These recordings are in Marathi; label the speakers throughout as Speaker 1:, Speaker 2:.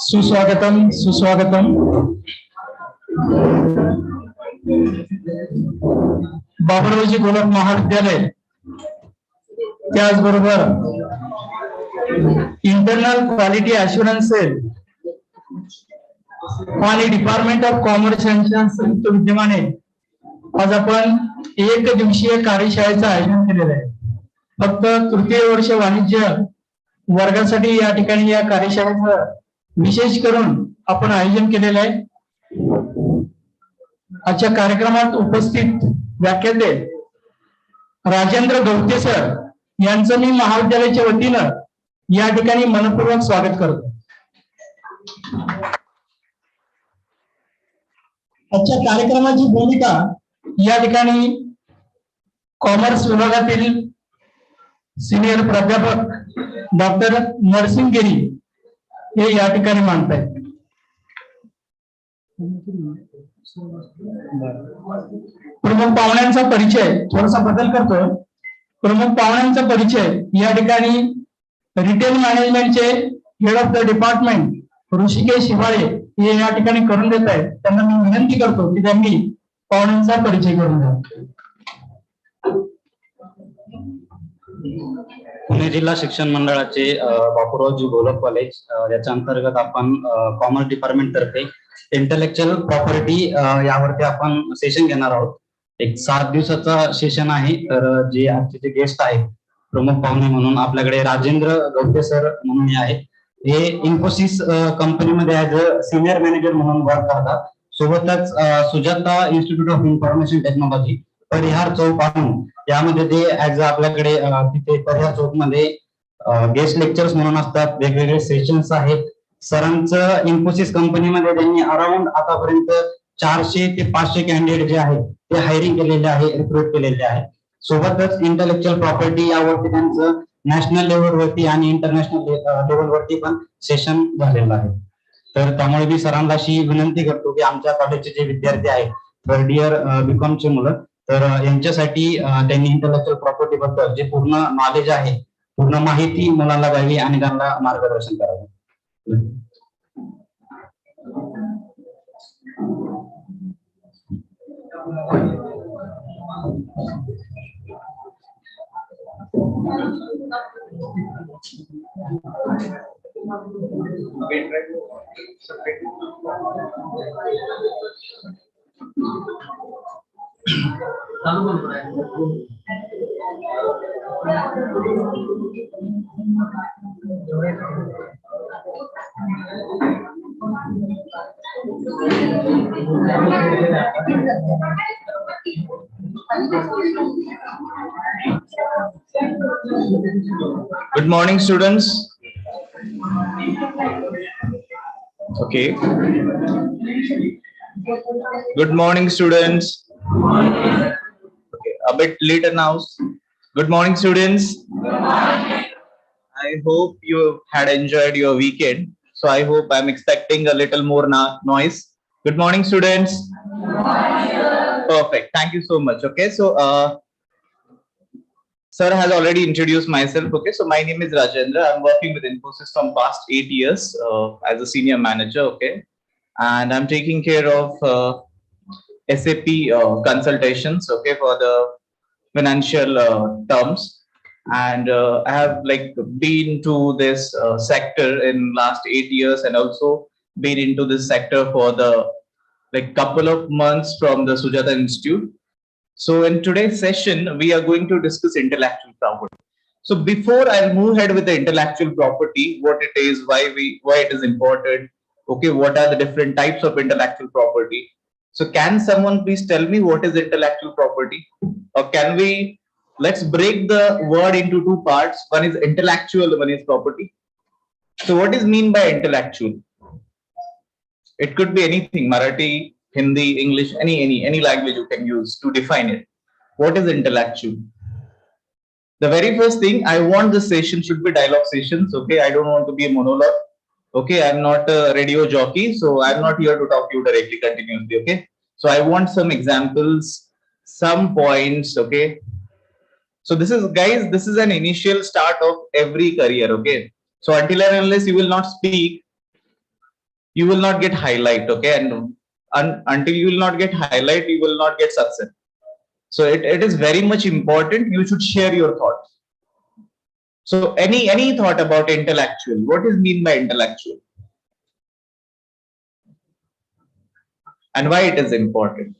Speaker 1: सुस्वागतम सुस्वागतम. बाबुरावजी गोलक महाविद्यालय त्याचबरोबर इंटरनल क्वालिटी अश्युरन्स सेल आणि डिपार्टमेंट ऑफ कॉमर्स यांच्या संयुक्त विद्यमाने आज आपण एक दिवसीय कार्यशाळेचं आयोजन केलेलं आहे. फक्त तृतीय वर्ष वाणिज्य वर्गासाठी या ठिकाणी या कार्यशाळेचं विशेष करून आपण आयोजन केलेलं आहे. आजच्या कार्यक्रमात उपस्थित व्याख्याते राजेंद्र गवते सर यांचं मी महाविद्यालयाच्या वतीनं या ठिकाणी मनपूर्वक स्वागत करतो. आजच्या कार्यक्रमाची भूमिका या ठिकाणी कॉमर्स विभागातील सिनियर प्राध्यापक डॉक्टर नरसिंह गिरी हे या ठिकाणी मांडतायत. प्रमुख पाहुण्यांचा परिचय थोडासा बदल करतो. प्रमुख पाहुण्यांचा परिचय या ठिकाणी रिटेल मॅनेजमेंटचे head of the department Rishikesh Hiwale हे या ठिकाणी करून देत आहेत. त्यांना मी विनंती करतो की त्यांनी पाहुण्यांचा परिचय करून द्या.
Speaker 2: पुणे जिल्हा शिक्षण मंडळाचे बापूरावजी गोलक कॉलेज याच्या अंतर्गत आपण कॉमर्स डिपार्टमेंट तर्फे इंटेलेक्च्युअल प्रॉपर्टी यावरती आपण सेशन घेणार आहोत. एक 7 दिवसाचा सेशन आहे. तर जे आजचे जे गेस्ट आहेत प्रमुख पाहुणे म्हणून आपल्याकडे राजेंद्र गवते सर म्हणून हे आहेत. हे इन्फोसिस कंपनीमध्ये ऍज अ सिनियर मॅनेजर म्हणून वर्क करतात. सोबतच Sujata Institute of Information Technology Parihar Chowk आणून यामध्ये ते ऍज आपल्याकडे तिथे परिहार चौक मध्ये गेस्ट लेक्चर्स म्हणून असतात. वेगवेगळे सेशन्स आहेत. सरांचं इन्फोसिस कंपनीमध्ये त्यांनी अराउंड आतापर्यंत 400 ते 500 कॅन्डिडेट जे आहेत ते हायरिंग केलेले आहे, रिक्रूट केलेले आहे. सोबतच इंटेलेक्च्युअल प्रॉपर्टी यावरती त्यांचं नॅशनल लेवलवरती आणि इंटरनॅशनल लेवलवरती पण सेशन झालेलं आहे. तर त्यामुळे मी सरांना अशी विनंती करतो की आमच्या कॉलेजचे जे विद्यार्थी आहेत थर्ड इयर बीकॉमचे मुलं तर यांच्यासाठी त्यांनी इंटेलेक्च्युअल प्रॉपर्टी बद्दल जे पूर्ण नॉलेज आहे, पूर्ण माहिती मुलांना द्यावी आणि त्यांना मार्गदर्शन करावे.
Speaker 3: Good morning, students. Okay. Good morning, students. Okay, a bit later now. Good morning, students. I hope you had enjoyed your weekend. So I hope I'm expecting a little more noise. Good morning, students. Perfect. Thank you so much. Okay, so sir has already introduced myself. Okay, so my name is Rajendra. I'm working with Infosys from past 8 years as a senior manager. Okay, and I'm taking care of SAP consultations. Okay, for the financial terms, and I have like been to this sector in last 8 years, and also been into this sector for the like couple of months from the Sujata Institute. So in today's session, we are going to discuss intellectual property. So before I'll move ahead with the intellectual property, what it is, why it is important, okay, what are the different types of intellectual property. So can someone please tell me what is intellectual property? Or can we, let's break the word into two parts. One is intellectual, one is property. So what is mean by intellectual? It could be anything, Marathi, Hindi, English, any language you can use to define it. What is intellectual? The very first thing, I want the session should be dialogue sessions. Okay, I don't want to be a monologue. Okay, I'm not a radio jockey, so I'm not here to talk to you directly continuously. Okay, So I want some examples, some points. Okay, so this is, guys, this is an initial start of every career. Okay, so until and unless you will not speak, you will not get highlight. Okay, and until you will not get highlight, you will not get success. So it is very much important. You should share your thoughts. So any thought about intellectual? What is mean by intellectual? And why it is important?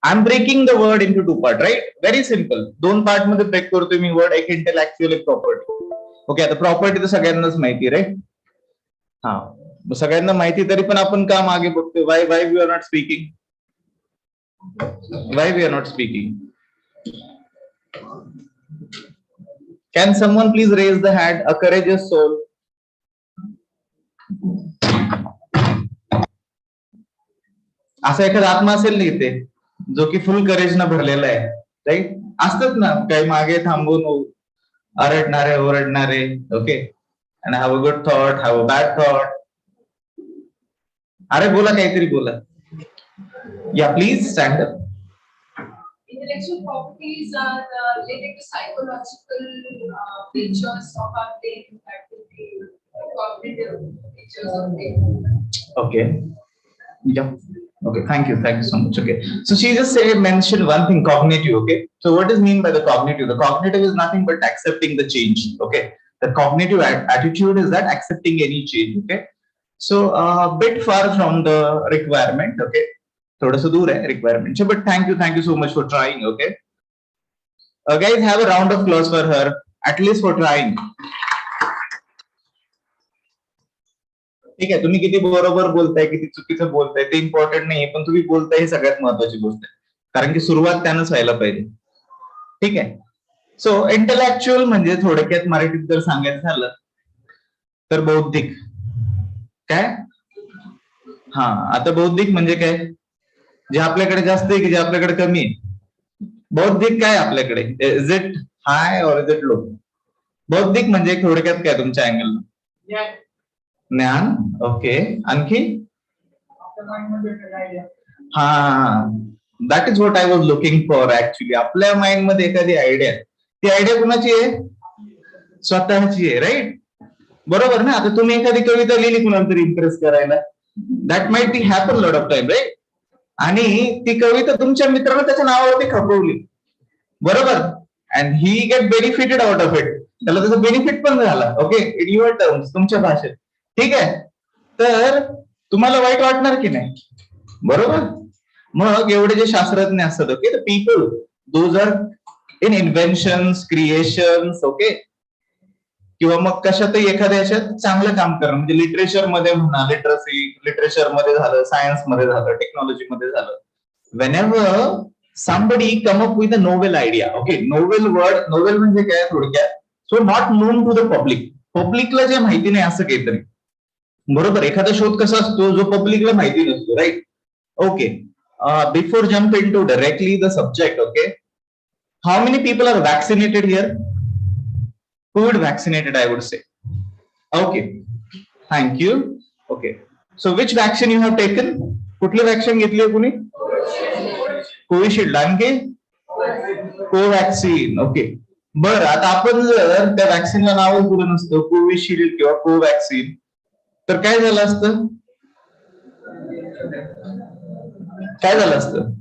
Speaker 3: I'm breaking the word into two parts, right? Very simple. दोन पार्ट मध्ये ब्रेक करतोय मी वर्ड, एक इंटेलेक्चुअल, एक प्रॉपर्टी. ओके, आता प्रॉपर्टी तर सगळ्यांनाच माहिती, राईट? हा, मग सगळ्यांना माहिती तरी पण आपण का मागे बघतोय? Why we are not speaking? Why we are not speaking? Can someone please raise the hand? A courageous soul. असा एखादा आत्मा असेल ना इथे जो की फुल करेज न भरलेला आहे, राईट? असतात ना काही मागे थांबून आरडणारे ओरडणारे. Okay, and have a good thought, have a bad thought. अरे बोला, काहीतरी बोला. या please stand up.
Speaker 4: Intellectual properties are related to psychological features of our brain, that will be cognitive features of brain.
Speaker 3: Okay. Yeah. Okay. Thank you so much. Okay. So she just mentioned one thing, cognitive. Okay. So what is mean by the cognitive? The cognitive is nothing but accepting the change. Okay. The cognitive attitude is that accepting any change. Okay. So a bit far from the requirement. Okay. थोडंसं दूर आहे requirement, but thank you so much for trying. Okay guys, have a round of clause for her, at least for trying. ठीक आहे, तुम्ही किती बरोबर बोलताय, किती चुकीचं बोलताय ते इम्पॉर्टंट नाही, पण तुम्ही बोलताय ही सगळ्यात महत्वाची गोष्ट आहे, कारण की सुरुवात त्यानंच व्हायला पाहिजे. ठीक आहे. सो इंटेलेक्च्युअल म्हणजे थोडक्यात मराठीत जर सांगायचं झालं तर बौद्धिक. काय? हा, आता बौद्धिक म्हणजे काय? जे आपल्याकडे जास्त आहे की जे आपल्याकडे कमी आहे? बौद्धिक काय आपल्याकडे? इज इट हाय और इज इट लो? बौद्धिक म्हणजे थोडक्यात काय तुमच्या अँगल? ज्ञान. ओके, आणखी? हा, that is what I was looking for actually. आपल्या माइंड मध्ये एखादी आयडिया, ती आयडिया कुणाची आहे? स्वतःची आहे, राईट? बरोबर ना? आता तुम्ही एखादी कविता लिहिली कुणाला तरी इम्प्रेस करायला, that might be happen lot of time, right? आणि ती कविता तुमच्या मित्राला त्याच्या नावावरती खपवली, बरोबर? And he get benefited out of it. त्याला त्याचा बेनिफिट पण झाला. ओके, इन युअर टर्म्स, तुमच्या भाषेत. ठीक आहे, तर तुम्हाला वाईट वाटणार की नाही? बरोबर. मग एवढे जे शास्त्रज्ञ असतात, okay, the people those are in इन्व्हेन्शन्स, creations, okay, किंवा मग कशातही एखाद्या याच्यात चांगलं काम करणं, म्हणजे लिटरेचर मध्ये म्हणा, लिटरेचर मध्ये झालं, सायन्स मध्ये झालं, टेक्नॉलॉजी मध्ये झालं. Whenever somebody come up with a novel idea. Okay, novel word, novel म्हणजे काय थोडक्यात? So not known to the public. पब्लिकला जे माहिती नाही असं काहीतरी, बरोबर? एखादा शोध कसा असतो जो पब्लिकला माहिती नसतो, right? Okay, before jump into directly the subject, okay, how many people are vaccinated here? COVID vaccinated, I would say. Okay, thank you. Okay, so which vaccine you have taken? कुठली वॅक्सिन घेतली आहे कुणी? कोविशिल्ड. आणखी? कोवॅक्सिन. ओके, बरं. आता आपण जर त्या वॅक्सिनला नावच दिलं नसतं, कोविशिल्ड किंवा कोवॅक्सिन, तर काय झालं असतं? काय झालं असतं?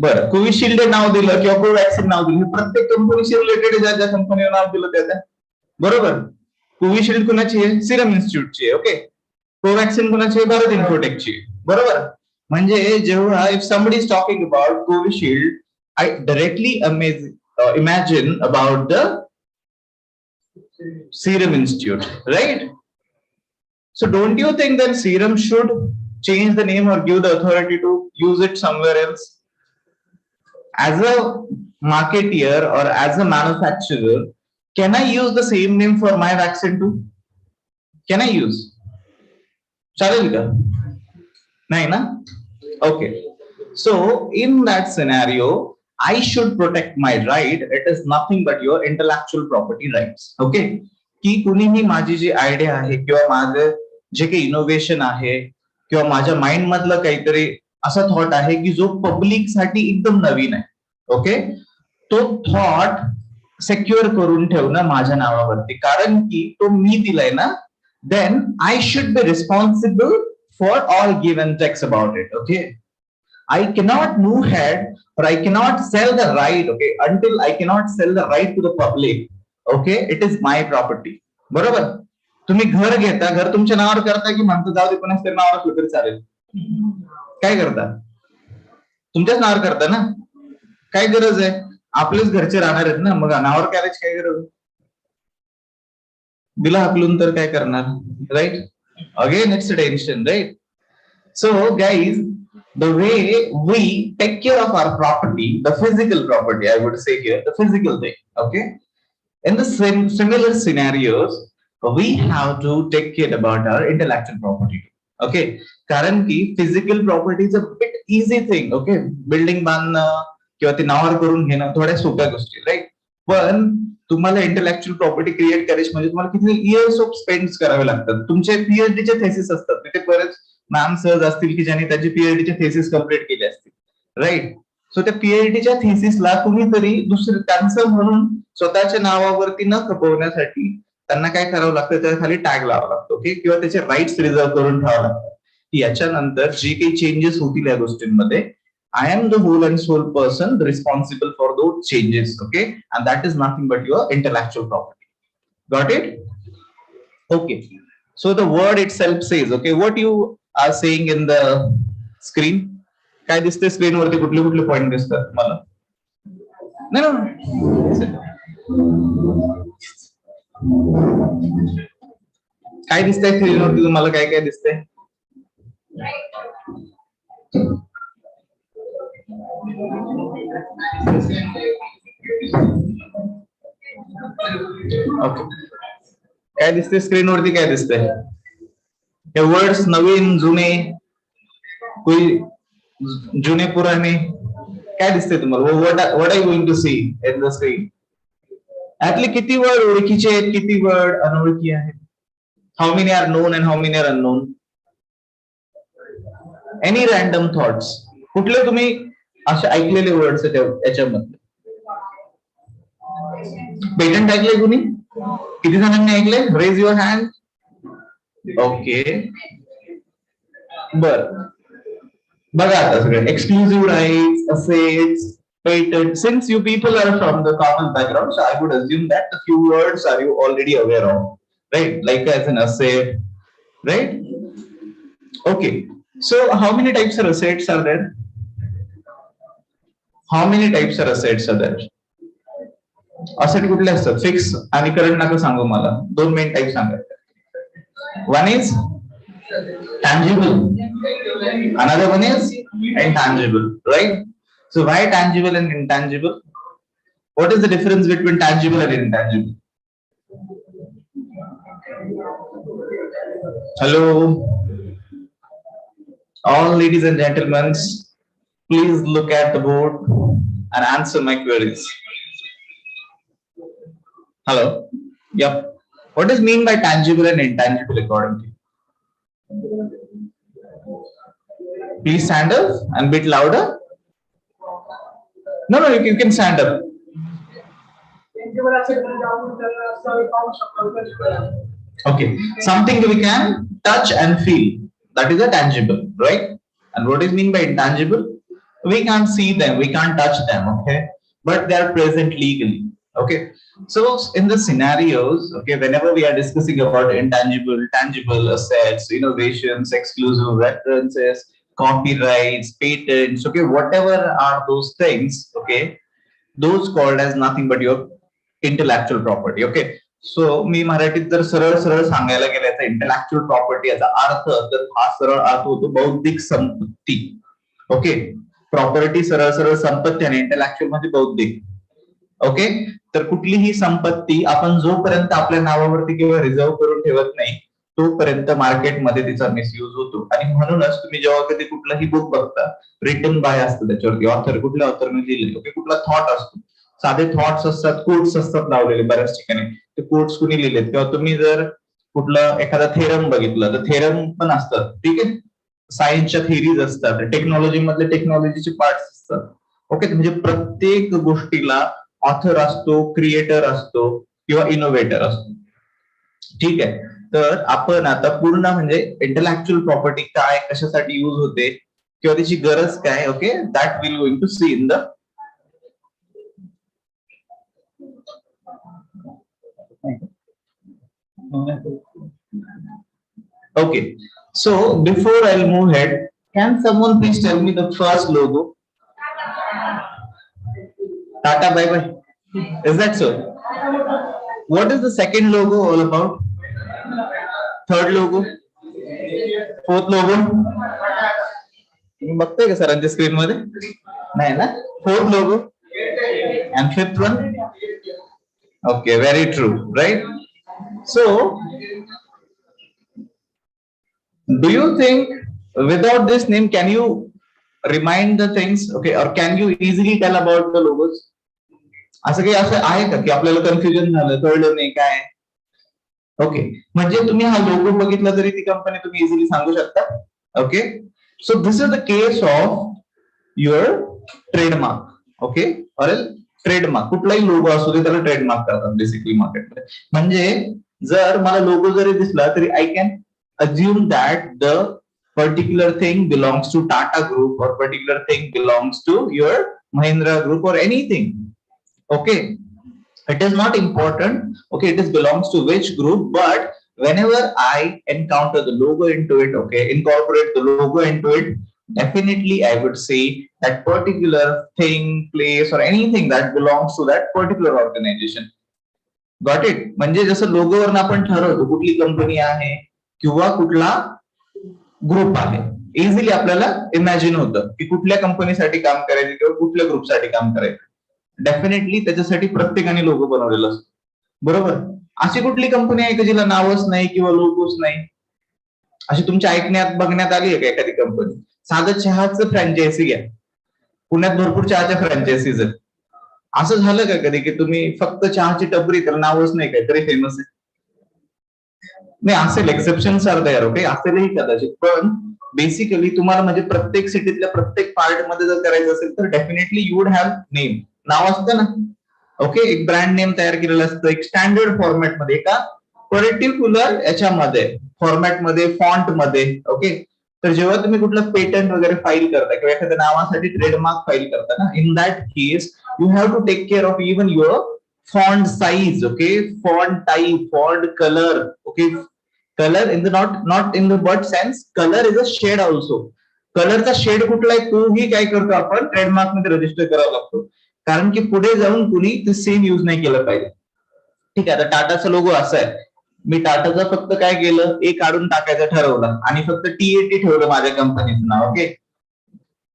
Speaker 3: बरं, कोविशिल्ड नाव दिलं किंवा कोवॅक्सिन नाव दिलं, प्रत्येक कंपनीशी रिलेटेड ज्या ज्या कंपनीला नाव दिलं त्या, बरोबर? कोविशिल्ड कुणाची आहे? सिरम इन्स्टिट्यूटची आहे. ओके, कोवॅक्सिन कुणाची आहे? भारत इन्फोटेकची, बरोबर? म्हणजे जेव्हा if somebody is talking about Covishield, I directly imagine about the Serum Institute, right? So don't you think that Serum should change the name or give the authority to use it somewhere else? As a marketeer or as a manufacturer, can I use the same name for my vaccine too? Can I use? चालेल का? नाही ना? Okay, so in that scenario, I should protect my right. It is nothing but your intellectual property rights. Okay, की कुणीही माझी जी आयडिया आहे किंवा माझं जे काही इनोव्हेशन आहे, किंवा माझ्या माइंड मधलं काहीतरी असा थॉट आहे की जो पब्लिक साठी एकदम नवीन आहे. ओके, तो थॉट सेक्युअर करून ठेवणं माझ्या नावावरती, कारण की तो मी दिलाय ना, then I should be responsible for all give and takes about it. Okay, I cannot move ahead or I cannot sell the right, okay, until I cannot sell the right to the public. Okay, it is my property. बरोबर. तुम्ही घर घेता, घर तुमच्या नावावर करता की म्हणतो जाऊ दे कोणाच तरी नावावर असलं तरी चालेल? काय करता? तुमच्याच नावावर करता ना. काय गरज आहे? आपलेच घरचे राहणार आहेत ना, मग नावावर करायची काय गरज? दिला हाकलून तर काय करणार, right? Again it's a tension, right? So guys, the way we take care of our property, the physical property, I would say here, the physical thing, okay? In the similar scenarios, we have to take care about our intellectual property, okay? कारण की physical property is a bit easy thing, okay? Building बांधणं किंवा ते नावावर करून घेणं थोड्या सोप्या गोष्टी, राईट? पण तुम्हाला इंटेलेक्च्युअल प्रॉपर्टी क्रिएट करायची म्हणजे तुम्हाला किती इयर्स ऑफ स्पेंड करावे लागतात. तुमचे पीएचडीचे थेसिस असतात, तिथे बरेच मॅम सहज असतील की ज्यांनी त्याची पीएचडीचे थेसिस कम्प्लीट केले असतील, राईट? सो त्या पीएचडीच्या थेसिसला कुणीतरी दुसरं त्यांचं म्हणून स्वतःच्या नावावरती न खपवण्यासाठी त्यांना काय करावं लागतं, त्या खाली टॅग लावावा लागतो, ओके? किंवा त्याचे राईट्स रिझर्व करून ठेवावं लागतात की याच्यानंतर जे काही चेंजेस होतील या गोष्टींमध्ये, I am the whole and sole person responsible for those changes, okay? And that is nothing but your intellectual property. Got it? Okay. So the word itself says, okay, what you are saying in the screen? काय दिसते स्क्रीन वरती? कुठले कुठले पॉइंट दिसतात मला? काय दिसतंय स्क्रीन वरती तुम्हाला? काय काय दिसतंय? ओके, काय दिसते स्क्रीन वरती? काय दिसतंय? हे वर्ड्स नवीन जुने, कोई जुने पुराणे, काय दिसते तुम्हाला? What are you going to see in the screen? यातले किती वर्ड ओळखीचे आहेत, किती वर्ड अनोळखी आहेत? How many are known and how many are unknown? Any random thoughts? कुठले तुम्ही असे ऐकलेले वर्ड्स याच्यामध्ये? पेटंट ऐकले कुणी? किती जणांनी ऐकले? Raise your hand. ओके, बर, बघा आता सगळं exclusive rights, assets, patent. Since you people are from the common background, so I would assume that the few words are you already aware of, right? Like as an asset, right? Okay, so how many types of assets are there? How many types of assets are there? Asset कुठले असतात? फिक्स आणि करंट नका सांगू मला. दोन मेन टाइप सांगा. One is tangible, another one is intangible, right? So why tangible and intangible? What is the difference between tangible and intangible? Hello, all ladies and gentlemen, please look at the board and answer my queries. Hello, yep. What is mean by tangible and intangible according to you? Please stand up and bit louder. No, you can stand up. Okay, something we can touch and feel. That is a tangible, right? And what is mean by intangible? We can't see them, we can't touch them, okay? But they are present legally, okay? So in the scenarios, okay, whenever we are discussing about intangible, tangible assets, innovations, exclusive references, copyrights, patents, okay, whatever are those things, okay, those called as nothing but your intellectual property, okay? So मी मराठीत जर सरळ सरळ सांगायला गेलं याचा इंटेलेक्च्युअल प्रॉपर्टी याचा अर्थ, तर हा सरळ अर्थ होतो बौद्धिक संपत्ती. ओके, प्रॉपर्टी सरळ सरळ संपत्ती आणि इंटेलेक्च्युअल म्हणजे बौद्धिक. ओके, तर कुठलीही संपत्ती आपण जोपर्यंत आपल्या नावावरती किंवा रिझर्व करून ठेवत नाही तोपर्यंत मार्केटमध्ये तिचा मिसयूज होतो. आणि म्हणूनच तुम्ही जेव्हा कधी कुठलाही बुक बघता, रिटन बाय असतं त्याच्यावरती, ऑथर कुठल्या ऑथरने लिहिलेलं, ओके, कुठला थॉट असतो, साधे थॉट्स असतात, कोट्स असतात लावलेले बऱ्याच ठिकाणी, ते कोट्स कुणी लिहिलेत. किंवा तुम्ही जर कुठलं एखादा थेरम बघितलं तर थेरम पण असतात, ठीक आहे. सायन्सच्या थिअरीज असतात, टेक्नॉलॉजी मधले टेक्नॉलॉजीचे पार्ट्स असतात. ओके, म्हणजे प्रत्येक गोष्टीला ऑथर असतो, क्रिएटर असतो किंवा इनोव्हेटर असतो. ठीक आहे, तर आपण आता पूर्ण म्हणजे इंटलेक्च्युअल प्रॉपर्टी काय, कशासाठी यूज होते किंवा त्याची गरज काय, okay, that will going to see in the okay. So before I'll move ahead, can someone please tell me the first logo? Tata bye bye. Is that so? What is the second logo all about? Third logo? Fourth logo? तुम्ही बघताय का सरांच्या स्क्रीन मध्ये? नाही ना? Fourth logo? And fifth one? Okay, very true, right? So, do you think without this name can you remind the things, okay, or can you easily tell about the logos? असं काही असं आहे का की आपल्याला कन्फ्युजन झालं, कळलं नाही काय? ओके, म्हणजे तुम्ही हा लोगो बघितला तरी ती कंपनी तुम्ही इझिली सांगू शकता. Okay, so this is the case of your trademark. Okay, और ट्रेडमार्क कुठलाही लोगो असू दे त्याला ट्रेडमार्क करतात बेसिकली मार्केटमध्ये. म्हणजे जर मला लोगो जरी दिसला तरी I can assume that the particular thing belongs to Tata Group or particular thing belongs to your Mahindra Group or anything. Okay, it is not important. Okay, it is belongs to which group, but whenever I encounter the logo into it, okay, incorporate the logo into it, definitely I would say that particular thing, place or anything that belongs to that particular organization. Got it? म्हणजे जसं लोगो वरून आपण ठरवतो कुठली कंपनी आहे किंवा कुठला ग्रुप आहे, इझिली आपल्याला इमॅजिन होतं की कुठल्या कंपनीसाठी काम करायचं किंवा कुठल्या ग्रुपसाठी काम करायचं. डेफिनेटली त्याच्यासाठी प्रत्येकाने लोगो बनवलेला असतो, बरोबर. अशी कुठली कंपनी आहे की जिला नावच नाही किंवा लोगोच नाही? अशी तुमच्या ऐकण्यात बघण्यात आली आहे का एखादी कंपनी? साधं चहाचं फ्रँचायझी घ्या, पुण्यात भरपूर चहाच्या फ्रँचायझीज आहेत. असं झालं का कधी की तुम्ही फक्त चहाची टपरी त्याला नावच नाही काय तरी फेमस आहे? नाही, असेल, एक्सेप्शन्स आर देअर, ओके, असेलही कदाचित, पण बेसिकली तुम्हाला म्हणजे प्रत्येक सिटीतल्या प्रत्येक पार्ट मध्ये जर करायचं असेल तर definitely you would have name, नाव असतं ना. ओके, एक ब्रँड नेम तयार केलेलं असतं एक स्टँडर्ड फॉर्मॅटमध्ये, एका पर्टिक्युलर याच्यामध्ये फॉर्मॅटमध्ये, फॉन्ट मध्ये. ओके, तर जेव्हा तुम्ही कुठलं पेटंट वगैरे फाईल करता किंवा एखाद्या नावासाठी ट्रेडमार्क फाईल करता ना, in that case you have to take care of even your font size, okay, font type, font color, okay, color in the not in the word sense, color is a shade also. कलरचा शेड कुठला आहे तोही काय करतो आपण ट्रेडमार्क मध्ये रजिस्टर करावा लागतो, कारण की पुढे जाऊन कुणी ते सेम युज नाही केलं पाहिजे. ठीक आहे, आता टाटाचा लोगो असा आहे, मी टाटाचा फक्त काय केलं, ए काढून टाकायचं ठरवलं आणि फक्त TAT ठेवलं माझ्या कंपनीचं नाव. ओके,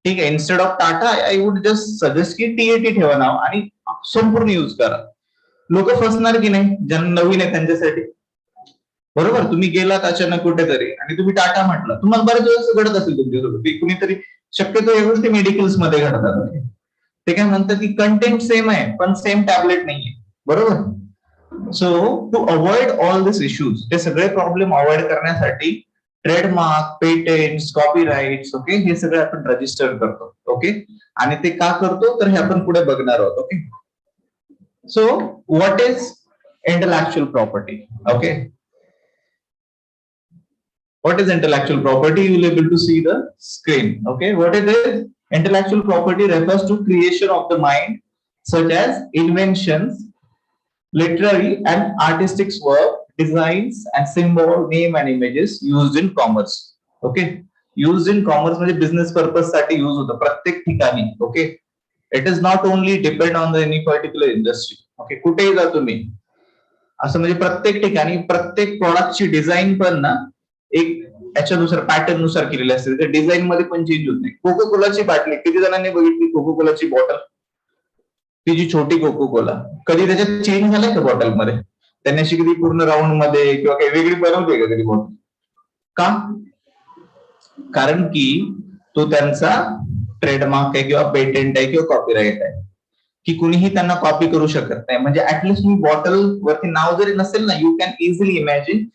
Speaker 3: ठीक आहे, instead of Tata I would just suggest की TAT ठेवा नाव आणि संपूर्ण युज करा. लोक फसणार की नाही, ज्यांना नवीन आहे त्यांच्यासाठी, बरोबर. तुम्ही गेलात अचानक कुठेतरी आणि तुम्ही टाटा म्हटलं, तुम्हाला बऱ्याच वेळेस घडत असेल तुमच्यासोबत की कुणीतरी, शक्यतो या गोष्टी मेडिकल्स मध्ये घडतात, ते काय म्हणतात की कंटेंट सेम आहे पण सेम टॅबलेट नाहीये, बरोबर. So to avoid all this issues, ते सगळे प्रॉब्लेम अवॉइड करण्यासाठी ट्रेडमार्क, पेटेंट्स, कॉपीराइट्स, ओके, हे सगळे आपण रजिस्टर करतो. ओके, आणि ते का करतो तर हे आपण पुढे बघणार आहोत. Okay, so what is intellectual property? Okay, what is intellectual property? You will be able to see the screen. Okay, what it is? Intellectual property refers to creation of the mind such as inventions, literary and artistic work, designs and symbol, name and images used in commerce. Okay, used in commerce म्हणजे बिझनेस पर्पज साठी यूज होतं प्रत्येक ठिकाणी. Okay, it is not only depend on the any particular industry. Okay, कुठेही जा तुम्ही, असं म्हणजे प्रत्येक ठिकाणी प्रत्येक प्रॉडक्टची डिझाईन पण ना एक याच्यानुसार पॅटर्न नुसार केलेली असते, त्या डिझाईन मध्ये पण चेंज होत नाही. कोको कोलाची बाटली किती जणांनी बघितली? कोको कोलाची बॉटल, ती जी छोटी कोको कोला, कधी त्याच्यात चेंज झालाय का बॉटल मध्ये? त्यांनी अशी कधी पूर्ण राऊंड मध्ये किंवा काही वेगळी बनवते का कधी बॉटल? का? कारण की तो त्यांचा ट्रेडमार्क आहे किंवा पेटेंट आहे किंवा कॉपीराइट आहे, की कुणीही त्यांना कॉपी करू शकत नाही. म्हणजे ऍटलिस्ट मी बॉटल वरती नाव जरी नसेल ना, you can easily imagine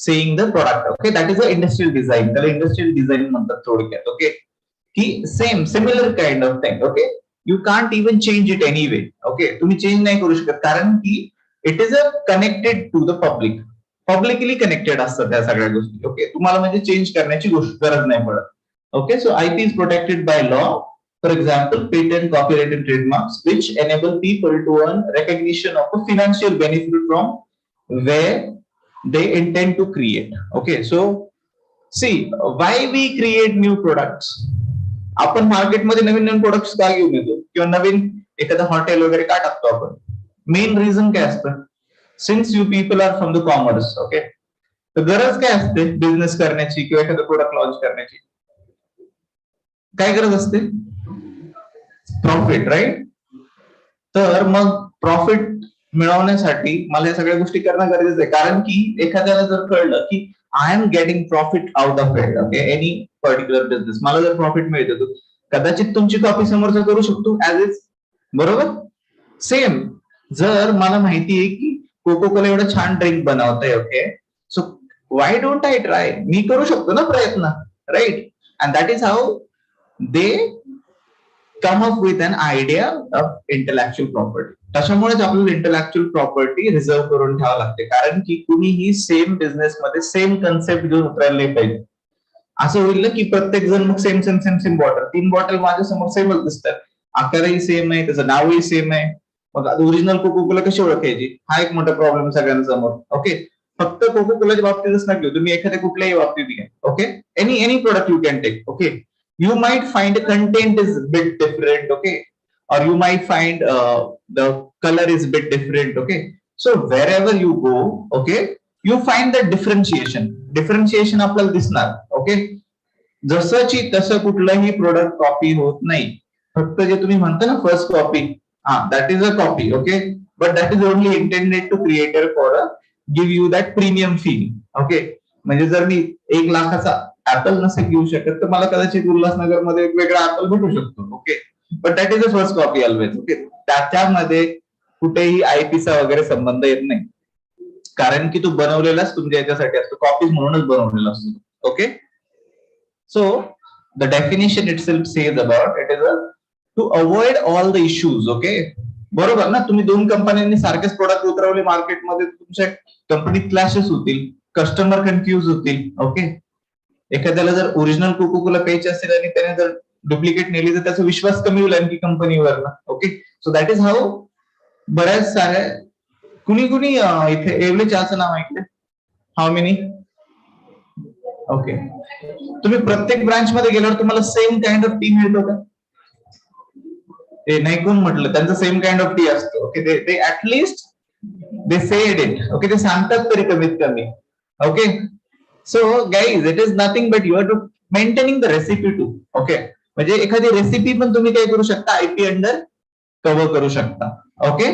Speaker 3: saying the product. Okay, that is the industrial design. त्याला industrial design म्हणतात थोडक्यात. Okay, की similar kind of thing. Okay, you can't even change it anyway. Okay, तुम्ही change नाही करू शकत कारण की it is a connected to the public. Publicly connected असतात त्या सगळ्या गोष्टी. ओके, तुम्हाला म्हणजे चेंज करण्याची गरज नाही पडत. Okay, so IP is protected by law. For example, patent, copyright, and trademarks, which enable people to earn recognition of a financial benefit from where they intend to create. Okay, so see why we create new products. आपण मार्केटमध्ये नवीन नवीन प्रोडक्ट्स का घेऊन येतो किंवा नवीन एखादं हॉटेल वगैरे का टाकतो आपण? मेन रिझन काय असतं? Since you people are from the commerce. Okay, तर गरज काय असते बिझनेस करण्याची किंवा एखादं प्रोडक्ट लॉन्च करण्याची? काय गरज असते? Profit, right? तर मग प्रॉफिट मिळवण्यासाठी मला या सगळ्या गोष्टी करणं गरजेचं आहे, कारण की एखाद्याला जर कळलं की I am getting profit out of it, okay, any particular business, मला जर प्रॉफिट मिळतं, कदाचित तुमची कॉपी समोरचा करू शकतो ऍज इज, बरोबर? सेम जर मला माहिती आहे की कोको कोला एवढं छान ड्रिंक बनवतंय, okay, so why don't I try? मी करू शकतो ना प्रयत्न, right? And that is how they come up with an idea of intellectual property. त्याच्यामुळेच आपल्याला इंटेलेक्च्युअल प्रॉपर्टी रिझर्व्ह करून ठेवावं लागते, कारण की कुणीही सेम बिझनेस मध्ये सेम कन्सेप्ट घेऊन उतरायला नाही पाहिजे. असं होईल ना की प्रत्येक जण मग same same same same bottle, 3 bottle माझ्या समोर सेमच दिसतात, आकारही सेम आहे, त्याचं नावही सेम आहे, मग ओरिजिनल कोको कोला कशी ओळखायची? हा एक मोठा प्रॉब्लेम सगळ्यांसमोर. ओके, फक्त कोको कोलाच्या बाबतीतच ना घेऊ, तुम्ही एखाद्या कुठल्याही बाबतीत घ्या. Okay, any product you can take. Okay, you might find the content is a bit different, okay, or you might find the color is a bit different. Okay, so wherever you go, okay, you find the differentiation आपल्याला दिसणार. ओके, जसंची तसं कुठलंही प्रोडक्ट कॉपी होत नाही. फक्त जे तुम्ही म्हणता ना first copy, that is a copy. Okay, but that is only intended to creator for give you that premium feel. Okay, म्हणजे जर मी 1 लाखाचा ऍपल नसेल घेऊ शकत, तर मला कदाचित उल्हासनगर मध्ये एक वेगळा ऍपल भेटू शकतो. Okay, but that is a first copy always. Okay, त्याच्यामध्ये कुठेही आयपीचा वगैरे संबंध येत नाही, कारण की तो बनवलेलाच तुमच्या याच्यासाठी असतो, कॉपीज म्हणूनच बनवलेला असतो. Okay, so the definition itself says about it is to avoid all the issues. Okay, बरोबर ना? तुम्ही 2 कंपन्यांनी सारखेच प्रोडक्ट उतरवले मार्केटमध्ये, तुमच्या कंपनीत क्लॅशेस होतील, कस्टमर कन्फ्युज होतील. ओके, एखाद्याला जर ओरिजिनल कोको कोला प्यायची असेल आणि त्याने जर डुप्लिकेट नेली तर त्याचा विश्वास कमी होईल आणखी कंपनीवर ना. Okay, so that is how बऱ्याच साऱ्या कुणी इथे एवढे चहाचं नाव ऐकले? How many? ओके, तुम्ही प्रत्येक ब्रांच मध्ये गेल्यावर तुम्हाला सेम काइंड ऑफ टी मिळतो का? ते नाही कोण म्हटलं, त्यांचं सेम काइंड ऑफ टी असतो. ओके, ते at least they said it. Okay, ते सांगतात तरी कमीत कमी. Okay, so guys, it is nothing but you are to maintaining the recipe too. Okay, म्हणजे एखादी रेसिपी पण तुम्ही काय करू शकता, आयपी अंडर कव्हर करू शकता. Okay,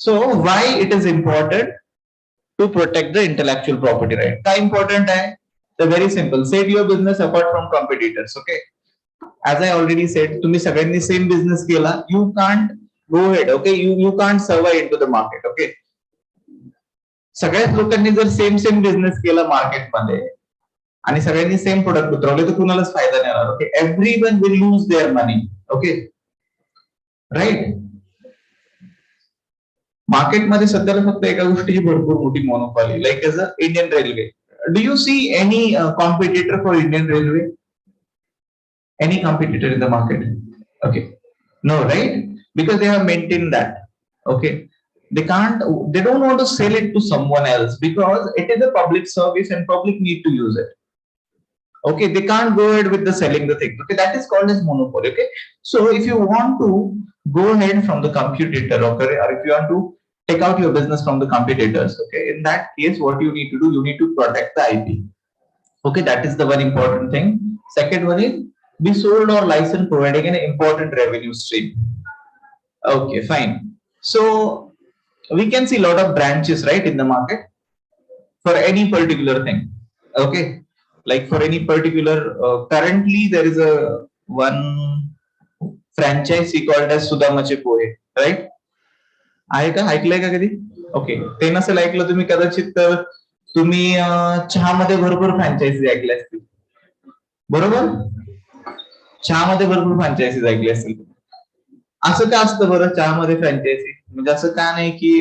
Speaker 3: so why it is important to protect the intellectual property right? काय इम्पॉर्टंट आहे? तर very simple, set your business apart from competitors. Okay, as I already said, तुम्ही सगळ्यांनी सेम बिझनेस केला, you can't go head. Okay, you can't survive into the market. Okay, सगळ्याच लोकांनी जर सेम बिझनेस केला मार्केटमध्ये आणि सगळ्यांनी सेम प्रोडक्ट उतरवले तर कुणालाच फायदा नाही होणार. Okay, everyone will lose their money. Okay, right? मार्केटमध्ये सध्याला फक्त एका गोष्टीची भरपूर मोठी monopoly, like as a Indian railway. Do you see any competitor for Indian railway? Any competitor in the market? Okay, no, right? Because they have maintain that. Okay, they don't want to sell it to someone else because it is a public service and public need to use it. Okay, they can't go ahead with the selling the thing. Okay, that is called as monopoly. Okay, so if you want to go ahead from the competitor, okay, or if you want to take out your business from the competitors, okay, in that case what you need to do, you need to protect the IP. Okay, that is the one important thing. Second one is be sold or licensed, providing an important revenue stream. Okay, fine. So we can see a lot of branches, right, in the market for any particular thing. Okay, like for any particular currently there is a one franchise called as Sudamache Pohe, right? आहे का? ऐकलंय का कधी? ओके, ते नसेल ऐकलं तुम्ही कदाचित तर तुम्ही चहामध्ये भरपूर फ्रँचायझी ऐकल्या असतील, बरोबर? चहामध्ये भरपूर फ्रँचायझीज ऐकली असतील. असं का असतं बरं चहामध्ये फ्रँचायझी? म्हणजे असं का नाही की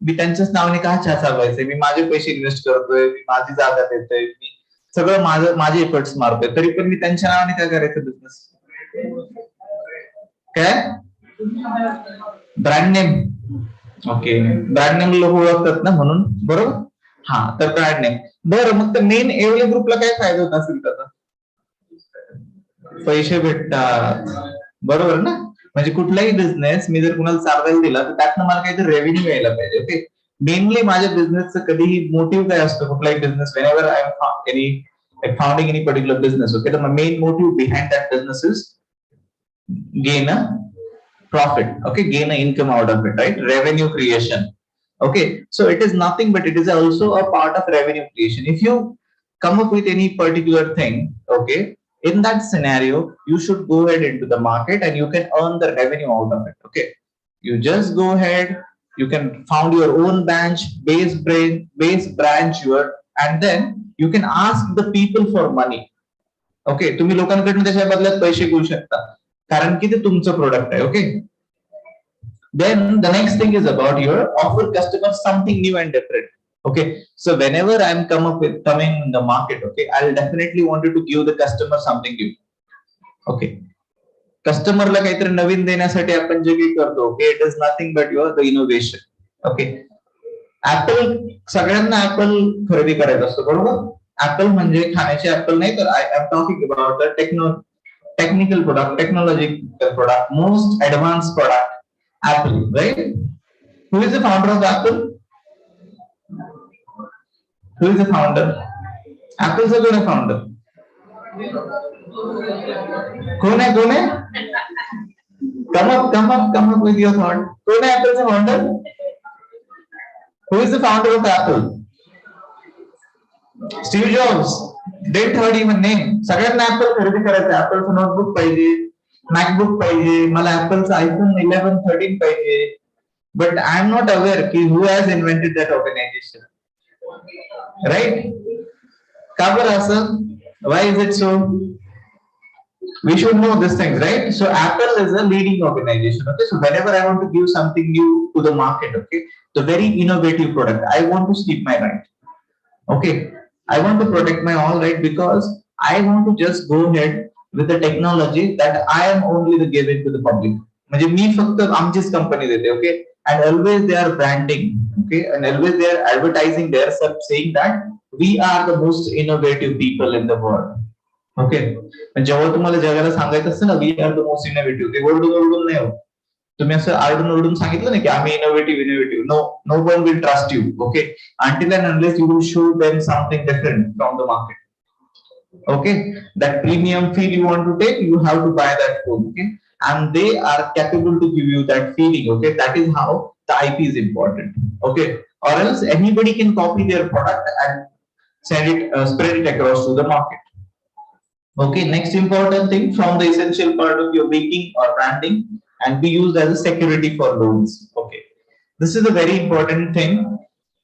Speaker 3: मी त्यांच्याच नावाने का चहा चालवायचे, मी माझे पैसे इन्व्हेस्ट करतोय, मी माझी जागा देतोय, मी सगळं माझे एफर्ट्स मारतोय, तरी पण मी त्यांच्या नावाने काय करायचं बिझनेस? काय brand name? Okay, brand name लोक ओळखतात ना म्हणून, बरोबर? हा, तर ब्रँड नेम. बरं, मग तर मेन एवढ्या ग्रुपला काय फायदा होत असेल त्याचा? पैसे भेटतात, बरोबर ना? म्हणजे कुठलाही बिझनेस मी जर कुणाला चालवायला दिला तर त्यातनं मला काहीतरी रेव्हेन्यू यायला पाहिजे. ओके, मेनली माझ्या बिझनेसचं कधीही मोटिव्ह काय असतो कुठलाही business, whenever I am founding any particular business, okay, the main motive behind that business is gain a profit, okay, gain a income out of it, right? Revenue creation. Okay, so it is nothing but it is also a part of revenue creation. If you come up with any particular thing, okay, in that scenario you should go ahead into the market and you can earn the revenue out of it. Okay, you just go ahead, you can found your own base branch your, and then you can ask the people for money. Okay, तुम्ही लोकांकडून त्याच्या बदल्यात पैसे घेऊ शकता कारण की ते तुमचं प्रोडक्ट आहे. Okay, then the next thing is about your offer customers something new and different. Okay, so whenever I'm coming in the market, okay, I'll definitely wanted to give the customer something new. Okay, कस्टमरला काहीतरी नवीन देण्यासाठी आपण जे काही करतो, okay, it is nothing but your the innovation. Okay, apple, सगळ्यांना ऍपल खरेदी करायचा असतो, बरोबर? ऍपल म्हणजे खाण्याचे ऍपल नाही, तर I am talking about the technical product, technological product, most advanced product, Apple, right? Who is the founder of Apple? Who is the founder? Apple's a good founder. कौन है? Come up with your thought. कौन है Apple's founder? Who is the founder of Apple? Steve Jobs. Didn't heard even name. सगळ्यांना ऍपल खरेदी करायचं, ऍपलचं नोटबुक पाहिजे, मॅकबुक पाहिजे, मला ऍपलचं आयफोन 11, 13 पाहिजे. But I am not aware की who has invented that organisation, right? का बरं असं? Why is it so? We should know these things, right? So Apple is a leading organization. Okay, so whenever I want to give something new to the market, okay, the very innovative product, I want to keep my right. Okay, I want to protect my all right because I want to just go ahead with the technology that I am only the giving to the public. म्हणजे मी फक्त आमचीच कंपनी देते, okay, and always they are branding, okay, and always they are advertising themselves saying that we are the most innovative people in the world. Okay, जेव्हा तुम्हाला जगाला सांगायचं असतं ना, we are the most innovative, ते ओरडून नाही होत. तुम्ही असं आरडून सांगितलं ना की आम्ही innovative, no one will trust you. Okay, until and unless you will show them something different from the market. Okay, that premium feel you want to take, you have to buy that phone. Okay, and they are capable to give you that feeling. Okay, that is how the IP is important. Okay, or else anybody can copy their product and spread it across to the market. Okay, next important thing from the essential part of your making or branding and be used as a security for loans. Okay, this is a very important thing.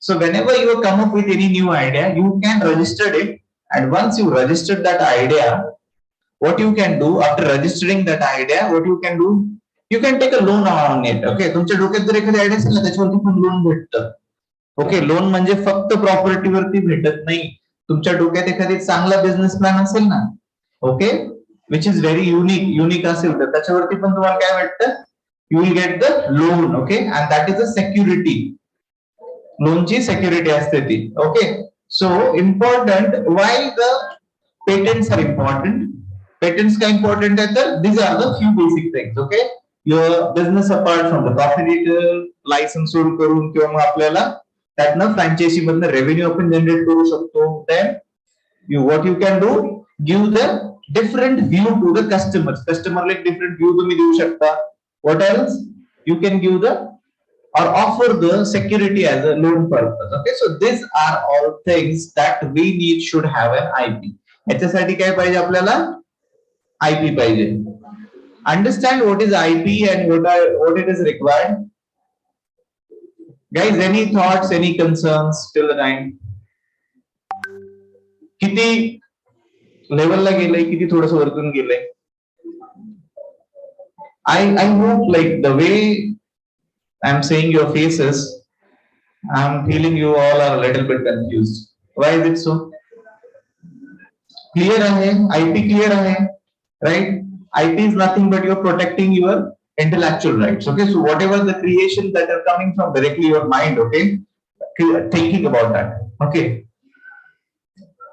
Speaker 3: So whenever you come up with any new idea, you can register it, and once you registered that idea, what you can do after registering that idea, what you can do, you can take a loan on it. Okay, तुमच्या डोक्यात जर एखादी आयडिया असेल ना त्याच्यावरती पण लोन भेटतं. ओके, लोन म्हणजे फक्त प्रॉपर्टीवरती भेटत नाही. तुमच्या डोक्यात एखादी चांगला बिझनेस प्लॅन असेल ना, okay, which is very unique असेल तर त्याच्यावरती पण तुम्हाला काय वाटतं, you will get the loan. Okay, and that is a security. लोनची सिक्युरिटी असते ती. Okay, so important, why the patents are important. Patents का इम्पॉर्टंट आहे तर these are the few basic things. Okay, your business apart from the copywriter licence सोड करून किंवा मग आपल्याला त्यातनं फ्रँचायझी मधनं रेव्हेन्यू आपण जनरेट करू शकतो. Then what you can do, give the different view to the customers. Customer like different view तुम्ही देऊ शकता. What else? You can give the or offer the security as a loan purpose. Okay, so these are all things that we need should have an IP. याच्यासाठी काय पाहिजे आपल्याला? IP पाहिजे. Understand what is IP and what it is required. Guys, any thoughts, any concerns till the time? किती लेवलला गेलंय, किती थोडस वरतून गेलंय. I hope like the way I'm saying your faces, I'm feeling you all are a little bit confused. Why is it so? Clear आहे, IP clear आहे, right? IP is nothing but you're protecting your intellectual rights. Okay, so whatever the creation that are coming from directly your mind, okay, thinking about that. Okay.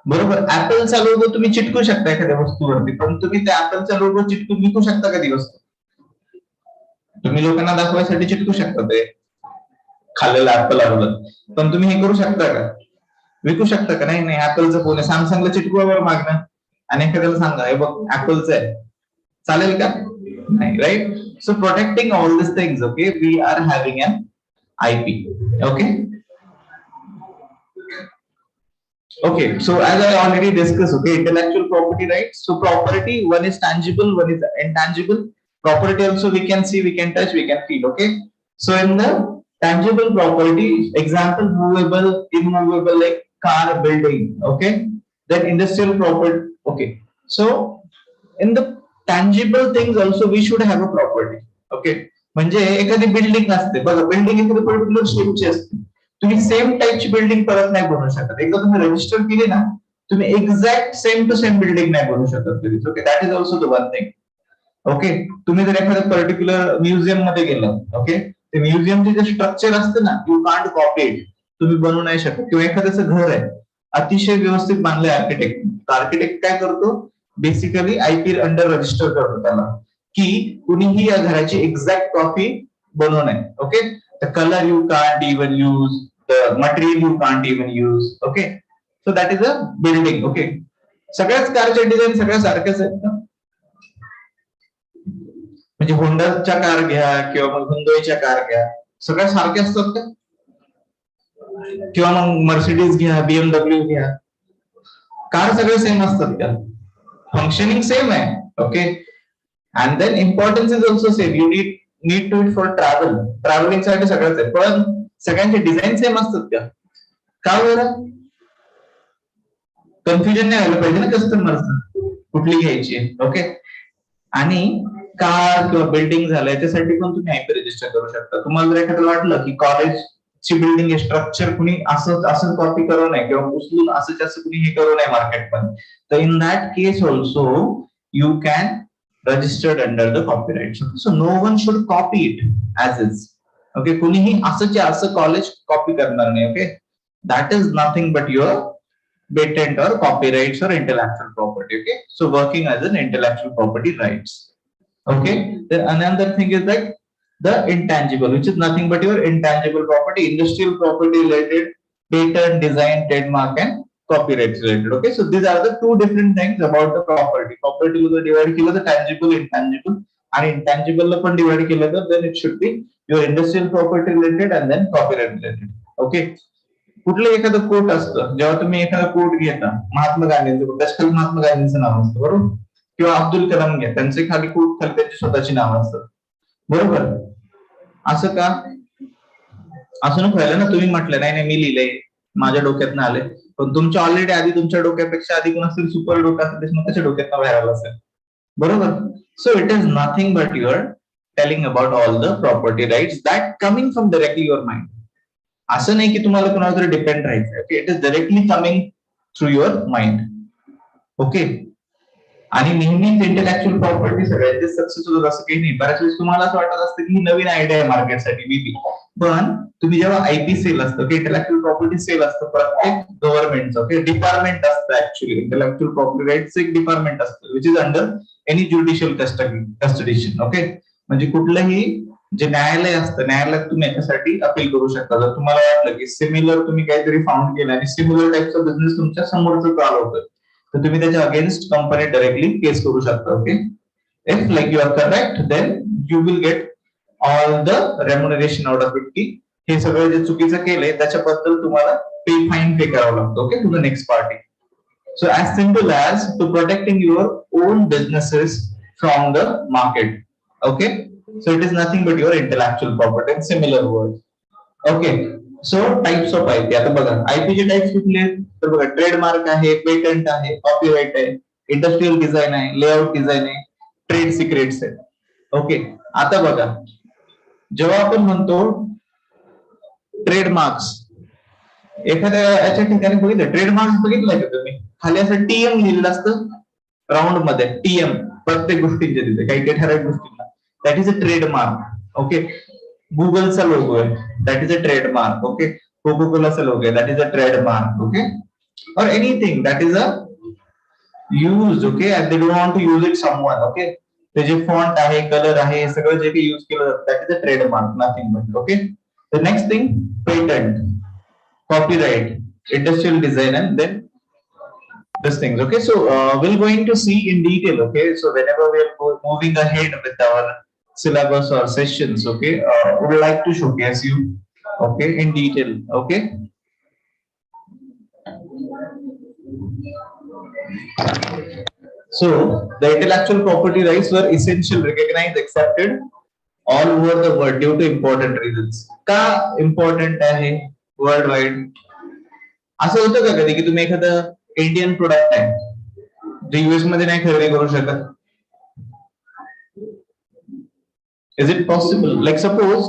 Speaker 3: बरोबर. ऍपलचा लोगो तुम्ही चिटकू शकता एखाद्या वस्तूवरती, पण तुम्ही त्या ऍपलचा लोगो चिटकून विकू शकता का ती वस्तू? तुम्ही लोकांना दाखवायसाठी चिटकू शकता ते खाल्लेलं ऍपल आवडलं, पण तुम्ही हे करू शकता का? विकू शकता का? नाही नाही. ऍपलचं फोन आहे, सॅमसंगला चिटकवावर मागणं आणि एखाद्याला सांगा हे बघ ऍपलचं आहे, चालेल का? नाही, right? So protecting all this things, okay, we are having an IP. ओके. Okay, so as I already discussed, okay, intellectual property rights. So property, one is tangible, one is intangible. Property also we can see, we can touch, we can feel. Okay, so in the tangible property, example, movable, immovable, like car, building. Okay, then industrial property. Okay, so in the tangible things also we should have a property. Okay, म्हणजे एखादी बिल्डिंग असते बघा, बिल्डिंग एखादी पर्टिक्युलर शेपची असते. तुम्ही सेम टाईपची बिल्डिंग परत नाही बनवू शकत. एकदा तुम्ही रजिस्टर केली ना, तुम्ही exact same to same building नाही बनवू शकत. Okay, that is also the one thing. Okay, तुम्ही जर एखाद्या पर्टिक्युलर म्युझियम मध्ये गेलं, ओके, ते म्युझियमचे जे स्ट्रक्चर असते ना, यू कांट कॉपी इट, तुम्ही बनवू नाही शकत. किंवा एखाद्याचं घर आहे, अतिशय व्यवस्थित बांधलंय आर्किटेक्ट, आर्किटेक्ट काय करतो, बेसिकली IP अंडर रजिस्टर करतो त्याला, की कुणीही या घराची एक्झॅक्ट कॉपी बनवू नये. Okay, the color you can't even use, the material you can't even use. Okay, so that is a building. Okay, सगळ्याच कारचे डिझाईन सगळ्या सारख्याच आहेत ना, म्हणजे होंडाच्या कार घ्या किंवा मग हुंडईच्या कार घ्या, सगळ्या सारख्या असतात का? किंवा मग मर्सिडीज घ्या, BMW घ्या, कार सगळे सेम असतात का? फंक्शनिंग सेम आहे. Okay, and then importance is also same. You need to it for travel, travelling साठी सगळंच आहे, पण सगळ्यांचे डिझाईन सेम असतात का? का बरं? कन्फ्युजन नाही व्हायला पाहिजे ना कस्टमर कुठली घ्यायची. ओके, आणि कार किंवा बिल्डिंग झालं याच्यासाठी पण तुम्ही IP रजिस्टर करू शकता. तुम्हाला जर एखादं वाटलं की कॉलेजची बिल्डिंग हे स्ट्रक्चर कुणी असं कॉपी करू नये किंवा उचलून असं कुणी हे करू नये मार्केटमध्ये, तर in that case also you can registered under the copyright. So no one should copy it as is. Okay, कुणीही असं कॉलेज कॉपी करणार नाही. Okay, that is nothing but your patent or copyrights or intellectual property. Okay, so working as an intellectual property rights. Okay, then another thing is that the intangible, which is nothing but your intangible property, industrial property related, patent, design, trademark, and copyright related. Okay, so these are the two different things about the property. Property ला डिवाइड केलं तर tangible, intangible, आणि intangible ला पण डिवाइड केलं तर then it should be your industrial property related and then copyright related. Okay, कुठलं एखादं कोट असतं, जेव्हा तुम्ही एखादा कोट घेता, महात्मा गांधींचं, त्याच्या महात्मा गांधींचं नाव असतं बरोबर, किंवा अब्दुल कलाम घ्या, त्यांचे खाली कोट खाली त्यांची स्वतःची नाव असतात बरोबर. असं का? असं नको व्हायला ना. तुम्ही म्हटलं नाही नाही मी लिहिलंय, माझ्या डोक्यातनं आले, पण तुमच्या ऑलरेडी आधी तुमच्या डोक्यापेक्षा आधी कोण असेल सुपर डोकं असेल मग त्याच्या डोक्यात बाहेर आलं असेल बरोबर. So it is nothing but your telling about all the property rights that coming from directly your mind. असं नाही की तुम्हाला कोणावर तरी डिपेंड राहायचं. Okay, it is directly coming through your mind. Okay, आणि नेहमीच इंटेलेक्च्युअल प्रॉपर्टी सगळ्यांचे सक्सेस होतात असं काही नाही. बऱ्याच वेळेस तुम्हाला असं वाटत असतं की ही नवीन आयडिया आहे मार्केटसाठी बीबी, पण तुम्ही जेव्हा IP सेल असतं की इंटेलेक्च्युअल प्रॉपर्टी सेल असतं, प्रत्येक गव्हर्नमेंटचं ओके डिपार्टमेंट असतं. ऍक्च्युअली इंटेलेक्च्युअल प्रॉपर्टी राईट्स एक डिपार्टमेंट असतं which is under any judicial कस्टडीशन. ओके, म्हणजे कुठलंही जे न्यायालय असतं, न्यायालयात तुम्ही याच्यासाठी अपील करू शकता. जर तुम्हाला वाटलं की सिमिलर तुम्ही काहीतरी फाउंड केलं आणि सिमिलर टाईपचा बिझनेस तुमच्या समोरचं चालवतं, तर तुम्ही त्याच्या अगेन्स्ट कंपनी डायरेक्टली केस करू शकता. Okay, if like you are correct then you will get all the remuneration out of it, की हे सगळं जे चुकीचं केलंय त्याच्याबद्दल तुम्हाला फाईन पे करावं लागतं. Okay, to the next party. So as simple as to protecting your own businesses from the market. Okay, so it is nothing but your intellectual property in similar words. Okay, so types of IP आता बघा आयपीचे टाइप्स कुठले आहेत तर बघा ट्रेडमार्क आहे पेटंट आहे कॉपीराइट आहे इंडस्ट्रियल डिझाईन आहे लेआउट डिझाईन आहे ट्रेड सिक्रेट्स आहे ओके आता बघा जेव्हा आपण म्हणतो ट्रेडमार्क्स एखाद्या याच्या ठिकाणी बघितलं ट्रेडमार्क्स बघितलंय का तुम्ही खाली असं टीएम लिहिलेलं असतं राऊंड मध्ये टीएम प्रत्येक गोष्टीच्या तिथे काही काही ठराविक गोष्टींना that is a trademark okay गुगलचा लोगो आहे that is a trademark okay Coca कोलाचा लोगो आहे that is a trademark okay और anything that is a use okay and they don't want to use it someone okay ते जे फॉन्ट आहे कलर आहे हे सगळं जे काही यूज केलं जातं that is a trademark nothing but okay the next thing patent copyright industrial design and then these things okay so we're going to see in detail okay so whenever we are moving ahead with our syllabus or sessions okay we would like to showcase you okay in detail okay so the intellectual property rights were essential recognized accepted all over the world due to important reasons का important आहे वर्ल्ड वाईड असं होतं का कधी की तुम्ही एखादं इंडियन प्रोडक्ट आहे जे युएस मध्ये नाही खरेदी करू शकत is it possible like suppose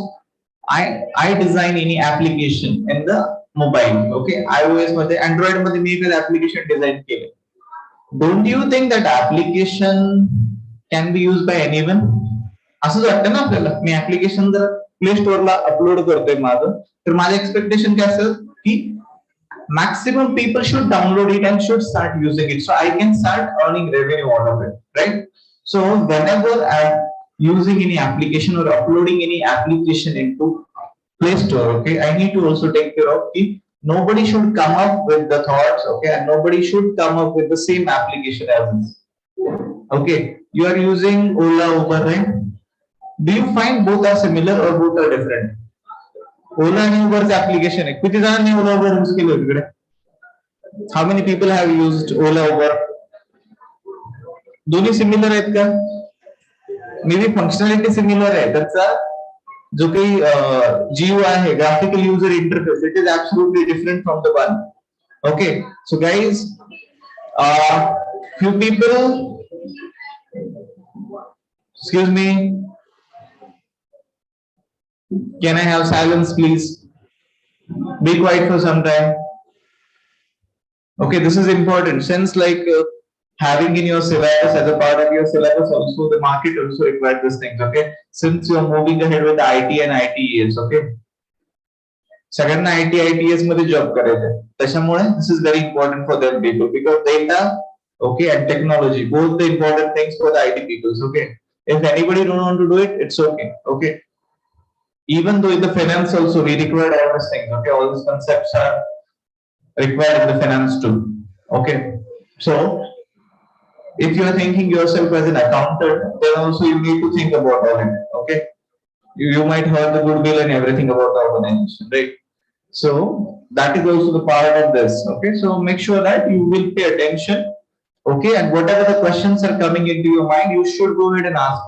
Speaker 3: I design any application in the mobile okay iOS मध्ये अँड्रॉइड मध्ये मी एखादं ऍप्लिकेशन डिझाईन केलं don't you think that application can be use bye anyone असंच वाटतं ना आपल्याला मी ऍप्लिकेशन जर प्ले स्टोअरला अपलोड करतोय माझं तर माझं एक्सपेक्टेशन काय असेल की maximum people should download it and should start using it so I can start earning revenue out of it right so whenever I using any application or uploading any application into Play Store okay I need to also take care of it nobody should come up with the thoughts okay and nobody should come up with the same application as this okay you are using Ola Uber right do you find both are similar or both are different Ola and Uber's application आहे किती जणांनी Ola Uber यूज केलं तिकडे how many people have used Ola Uber दोन्ही सिमिलर आहेत का मे बी फंक्शनॅलिटी सिमिलर आहे त्याचा जो काही जीव आहे graphical user interface it is absolutely different from the one okay so guys few people excuse me can I have silence please be quiet for some time okay this is important since like having in your syllabus as a part of your syllabus also the market also requires these things okay since you are moving ahead with IT and ITES okay सगळ्यांना IT ITES मध्ये जॉब करायचं त्याच्यामुळे this is very important for them people because data okay and technology both the important things for the IT people okay if anybody don't want to do it it's okay okay even though in the finance also we require all these things okay all these concepts are required in the finance too okay so if you are thinking yourself as an accountant, then also you need to think about all it. Okay, you might have the goodwill and everything about the organization, right? So that is also the part of this. Okay, so make sure that you will pay attention. Okay, and whatever the questions are coming into your mind, you should go ahead and ask.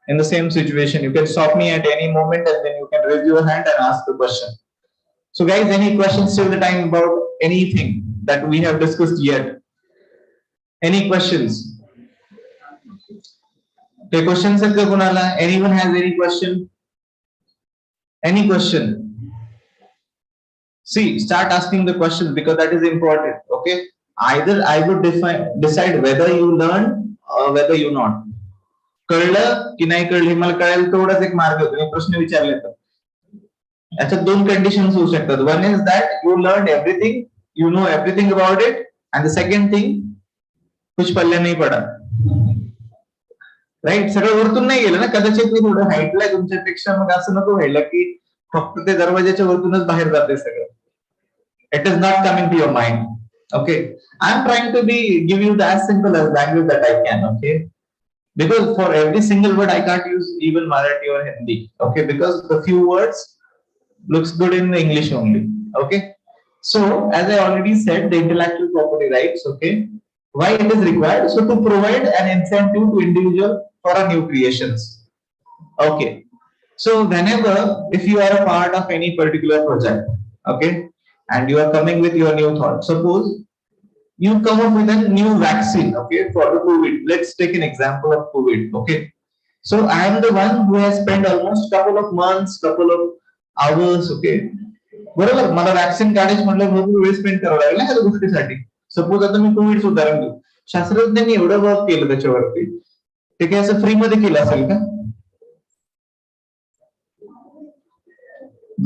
Speaker 3: In the same situation, you can stop me at any moment, and then you can raise your hand and ask the question. So, guys, any questions till the time about anything that we have discussed yet? Any questions? The questions are kunala. Anyone has any question? Any question? See, start asking the questions because that is important. Okay. Either I would decide whether you learn or whether you not. कळलं की नाही कळलं मला कळायला तेवढाच एक मार्ग होतो मी प्रश्न विचारले तर याच्यात दोन कंडिशन्स होऊ शकतात one is that you learn everything you know everything about it and the second thing कुछ पल्ले नाही पडा राईट सगळं वरतून नाही गेलं ना कदाचित मी थोडं हाईटला तुमच्यापेक्षा मग असं नको व्हायला की फक्त ते दरवाजाच्या वरतूनच बाहेर जाते सगळं it is not coming to your mind okay I am trying to be give you the as simple as language that I can okay because for every single word I can't use even Marathi or Hindi okay because the few words looks good in the English only okay so as I already said the intellectual property rights okay why it is required so to provide an incentive to individual for a new creations okay so whenever if you are a part of any particular project okay, and you are coming with your new thought. Suppose you come up with a new vaccine, okay, for the COVID. Let's take an example of COVID, okay. So I am the one who has spent almost couple of months, couple of hours, okay. बरोबर, मला वॅक्सिन काढायचं म्हटलं भरपूर वेळ स्पेंड करावा लागला ह्या गोष्टीसाठी. सपोज आता मी कोविडचं उदाहरण देऊ, शास्त्रज्ञांनी एवढं वर्क केलं त्याच्यावरती, ते काय असं फ्री मध्ये केलं असेल का?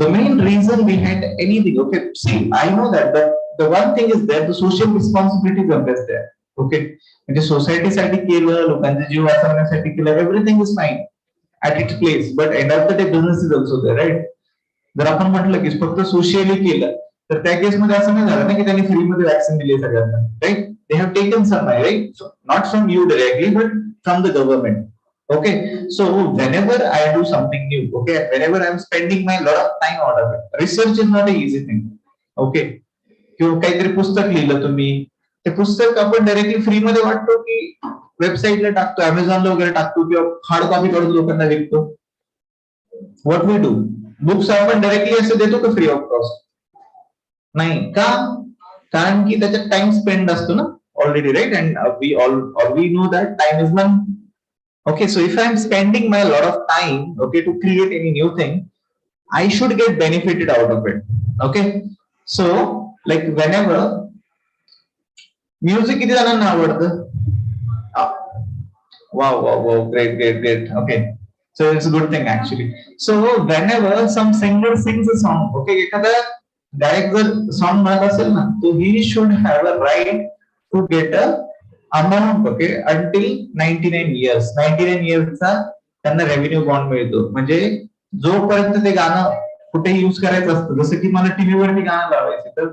Speaker 3: The main reason behind anything, okay, see, I know that the one thing is that the social responsibilities are best there, okay. म्हणजे सोसायटीसाठी केलं, लोकांचे जीव वाचवण्यासाठी केलं, everything is fine at its place, but end of the day business is also there, right. जर आपण म्हटलं की फक्त सोशियली केलं तर त्या केसमध्ये असं नाही झालं ना की त्यांनी फ्रीमध्ये वॅक्सिन दिली सगळ्यांना, right. They have taken some money, right, not from you directly but from the government. Okay, so whenever I do something new, okay, whenever I'm spending my lot of time out of it, research is not an easy thing, okay. किंवा काहीतरी पुस्तक लिहिलं तुम्ही, ते पुस्तक आपण डायरेक्टली फ्री मध्ये वाटतो की वेबसाईटला टाकतो, अमेझॉनला वगैरे टाकतो किंवा हार्ड कॉपी काढून लोकांना विकतो. व्हॉट वी डू, बुक्स आपण डायरेक्टली असं देतो का फ्री ऑफ कॉस्ट? नाही का? कारण की त्याच्यात टाइम स्पेंड असतो ना already, right. And we know that time is money. Okay, so if I'm spending my lot of time, okay, to create any new thing, I should get benefited out of it. Okay, so like whenever music किती जणांना आवडतं? Wow, great. Okay, so it's a good thing actually. So whenever some singer sings a song, okay, एखादा गायक जर song म्हणत असेल ना, so he should have a right to get a amount, okay, until 99 years. 99 yearsचा त्यांना रेव्हेन्यू बॉन्ड मिळतो. म्हणजे जोपर्यंत ते गाणं कुठेही युज करायचं असतं, जसं की मला टीव्हीवरती गाणं लावायचं, तर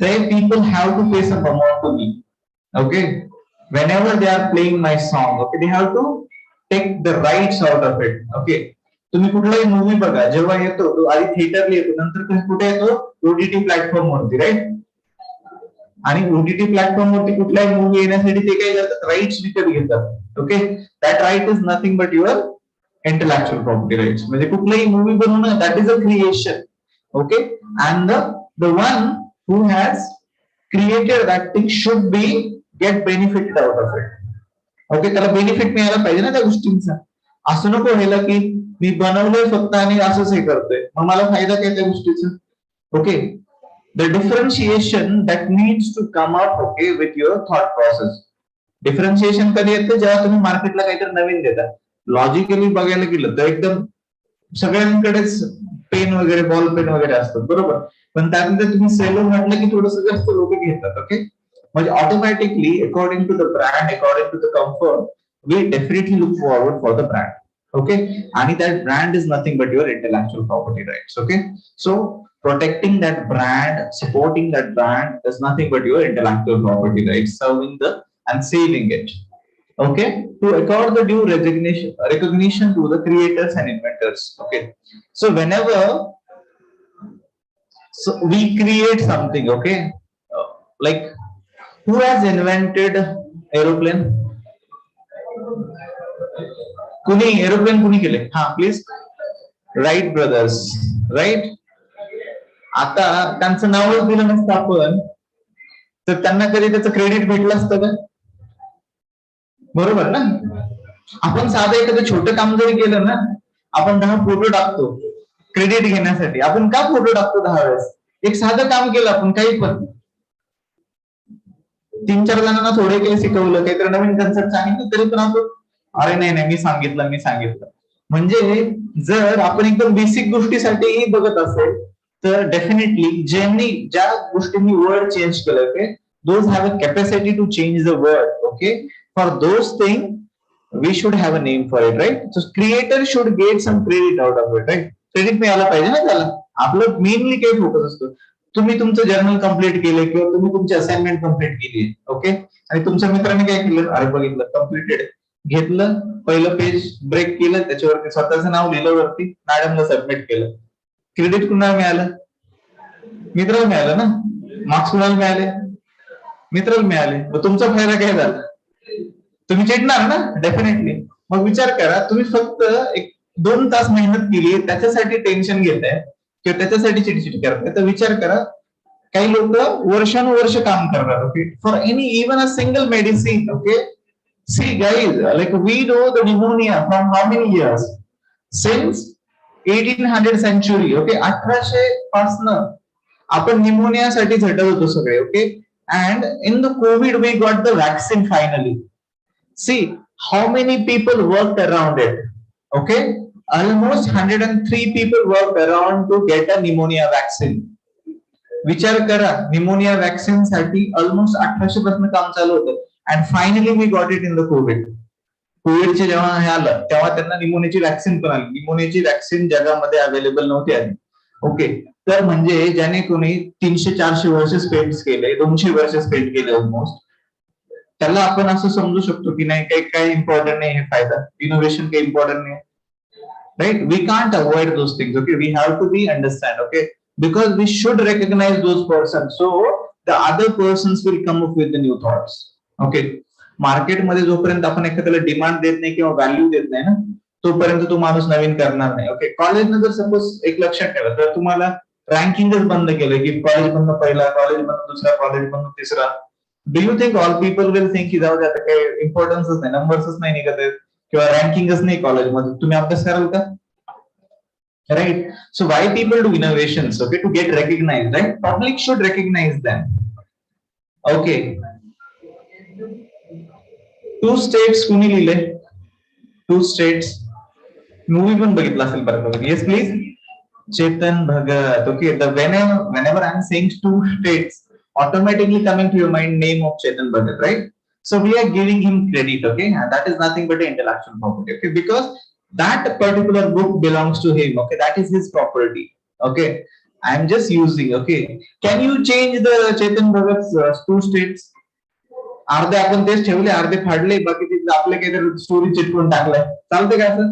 Speaker 3: ते people have to pay some amount to me, okay. Whenever they are playing my song, okay, they have to take the rights out of it, okay. तुम्ही कुठलाही मूवी बघा, जेव्हा येतो तो आधी थिएटरला येतो, नंतर कुठे येतो? ओटीटी प्लॅटफॉर्म वरती, राईट. आणि ओटीटी प्लॅटफॉर्म वरती कुठलाही मूवी येण्यासाठी ते काय करतात? राईट्स विकत घेतात, okay. That right is nothing but your intellectual property rights. म्हणजे कुठलाही मूवी बनवणं, that is a creation, okay. And the one who has created that thing should be get benefited out of it, okay. त्याला बेनिफिट मिळायला पाहिजे ना त्या गोष्टींचा. असं नको व्हायला की मी बनवलंय फक्त आणि असंच हे करतोय, मग मला फायदा काय त्या गोष्टीचा, okay. The differentiation that needs to come up, okay, with your thought process. Differentiation कधी येतं? जेव्हा तुम्ही मार्केटला काहीतरी नवीन देता. लॉजिकली बघायला गेलं तर एकदम सगळ्यांकडेच पेन वगैरे, बॉल पेन वगैरे असतात, बरोबर. पण त्यानंतर तुम्ही सेलो म्हटलं की थोडंसं जास्त लोक घेतात, ओके. म्हणजे automatically according to the brand, according to the comfort, we definitely look forward for the brand, okay, and that brand is nothing but your intellectual property rights, okay. So protecting that brand, supporting that brand is nothing but your intellectual property rights, serving the and saving it, okay, to accord the due recognition to the creators and inventors, okay. So whenever we create something, okay, like who has invented aeroplane? कुणी एरोप्लेन कुणी केले? हा, प्लीज. Right brothers, right. आता त्यांचं नावच दिलं नसतं आपण तर त्यांना कधी त्याचं क्रेडिट भेटलं असतं का? बरोबर ना. आपण साधं एखादं छोटं काम जरी केलं ना, आपण 10 फोटो टाकतो क्रेडिट घेण्यासाठी. आपण का फोटो टाकतो 10 वेळेस? एक साधं काम केलं आपण, काही पण 3-4 जणांना थोडे काही शिकवलं, काहीतरी नवीन कन्सेप्ट सांगितलं, तरी पण आपण अरे नाही मी सांगितलं. म्हणजे जर आपण एकदम बेसिक गोष्टीसाठी बघत असेल तर डेफिनेटली ज्या गोष्टींनी वर्ल्ड चेंज केलं, okay, those have a capacity to change the world, okay. For those thing we should have a name for it, right. So creator should get some credit out of it, right. Credit मिळायला पाहिजे ना त्याला. आपलं मेनली काय फोकस असतो? तुम्ही तुमचं जर्नल कम्प्लीट केले किंवा तुम्ही तुमची असाइनमेंट कम्प्लीट केली, ओके, आणि तुमच्या मित्राने काय केलं? अरे बघितलं, कम्प्लिटेड, घेतलं, पहिलं पेज ब्रेक केलं, त्याच्यावरती स्वतःचं नाव लिहिलं, वरती मॅडमला सबमिट केलं. क्रेडिट कुणाला मिळालं? मित्राला मिळालं ना. मार्क्स कुणाला मिळाले? मित्राला मिळाले. मग तुमचा फायदा काय झाला? तुम्ही चिडणार ना, डेफिनेटली. मग विचार करा, तुम्ही फक्त 1-2 तास मेहनत केली, त्याच्यासाठी टेन्शन घेताय, किंवा त्याच्यासाठी चिडचिड करतात. तर विचार करा, काही लोक वर्षानुवर्ष काम करतात, okay, for any even a single medicine. Okay, see guys, like we know the pneumonia from how many years, since 1800 century. Okay, 1800 पासनं आपण निमोनियासाठी झटत होतो सगळे. Okay, and in the COVID we got the vaccine finally. See how many people work around it. Okay, almost 103 people work around to get a pneumonia vaccine. विचार करा, निमोनिया वॅक्सिन साठी ऑलमोस्ट 1800 पासून काम चालू होतं, and finally we got it in the COVID. कोविडचे जेव्हा हे आलं तेव्हा त्यांना निमोनियाची वॅक्सिन पण आली. निमोनियाची वॅक्सिन जगामध्ये अवेलेबल नव्हती आली. ओके, तर म्हणजे ज्याने कोणी 300-400 वर्ष स्पेंड केले, 200 वर्ष स्पेंड केले ऑलमोस्ट, त्याला आपण असं समजू शकतो की नाही काही इम्पॉर्टंट नाही हे फायदा, इनोव्हेशन काही इम्पॉर्टंट नाही, right. We can't avoid those things. Okay, we have to be understand. Okay, because we should recognize those persons, so the other persons will come up with the new thoughts. Okay, मार्केटमध्ये जोपर्यंत आपण एखाद्याला डिमांड देत नाही किंवा व्हॅल्यू देत नाही ना, तोपर्यंत तो माणूस नवीन करणार नाही. ओके, कॉलेजनं जर सपोज एक लक्षात ठेवा, तर तुम्हाला रँकिंगच बंद केलं की कॉलेज मधनं पहिला, कॉलेज मधनं दुसरा, कॉलेज मधनं तिसरा, do you think all people will think की जाऊ दे आता काही इम्पॉर्टन्सच नाही, नंबर्सच नाही निघत आहेत किंवा रँकिंगच नाही कॉलेजमध्ये, तुम्ही अभ्यास कराल का? Right. So why people do innovations? Okay, to get recognized, right? Public should recognize them. Okay. 2 states कुणी लिहिले? 2 states. मूवी पण बघितला असेल बरं. Yes, please. Chetan Bhagat. Okay. Whenever I'm saying 2 states, automatically coming to your mind name of Chetan Bhagat, right? So we are giving him credit. Okay, and that is nothing but an intellectual property. Okay, because that particular book belongs to him. Okay, that is his property. Okay, I am just using. Okay, can you change the Chetan Bhagat's 2 states? अर्धे आपण तेच ठेवले, अर्धे फाडले, बाकी तिथे आपले काहीतरी स्टोरी चिटकून टाकलाय, चालते का असं?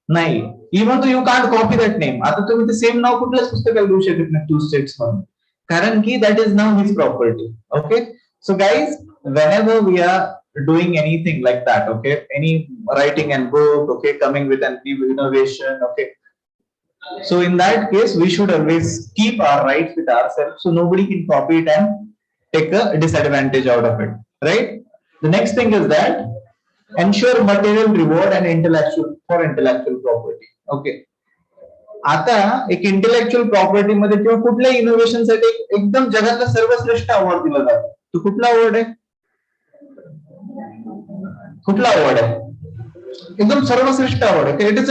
Speaker 3: नाही. इव्हन तो you can't copy that name. आता तुम्ही ते सेम नाव कुठल्याच पुस्तकाला देऊ शकत नाही 2 स्टेट्स म्हणून, कारण की that is now his property. Okay, so guys, whenever we are doing anything like that, okay, any writing and book, okay, coming with an innovation, okay, so in that case we should always keep our rights with ourselves, so nobody can copy it and take a disadvantage out of it, right? The next thing is that ensure material reward and intellectual property. Okay, आता एक इंटेलेक्च्युअल प्रॉपर्टी मध्ये किंवा कुठल्या इनोव्हेशन साठी एकदम जगातला सर्वश्रेष्ठ अवॉर्ड दिला जातो. तो कुठला अवॉर्ड आहे? कुठला अवॉर्ड आहे? एकदम सर्वश्रेष्ठ अवॉर्ड आहे. It is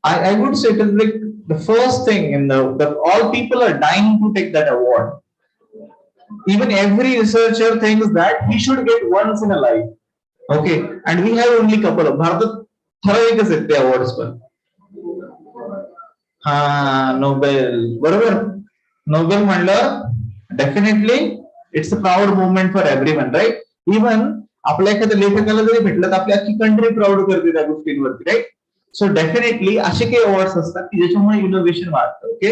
Speaker 3: I would say it is like the first thing in the all people are dying to take that award. Even every researcher thinks that he should get once in a life. Okay, and we have only couple of भारतात ठराविकच आहेत ते अवॉर्ड्स पण. हा, नोबेल, बरोबर. नोबेल म्हणलं definitely it's a proud movement for everyone, right? Even आपल्या एखाद्या लेखकाला जरी भेटलं तर आपली अख्खी कंट्री प्राऊड करते त्या गोष्टींवरती, राईट? सो डेफिनेटली असे काही अवॉर्ड्स असतात की ज्याच्यामुळे इनोव्हेशन वाढतं. Okay,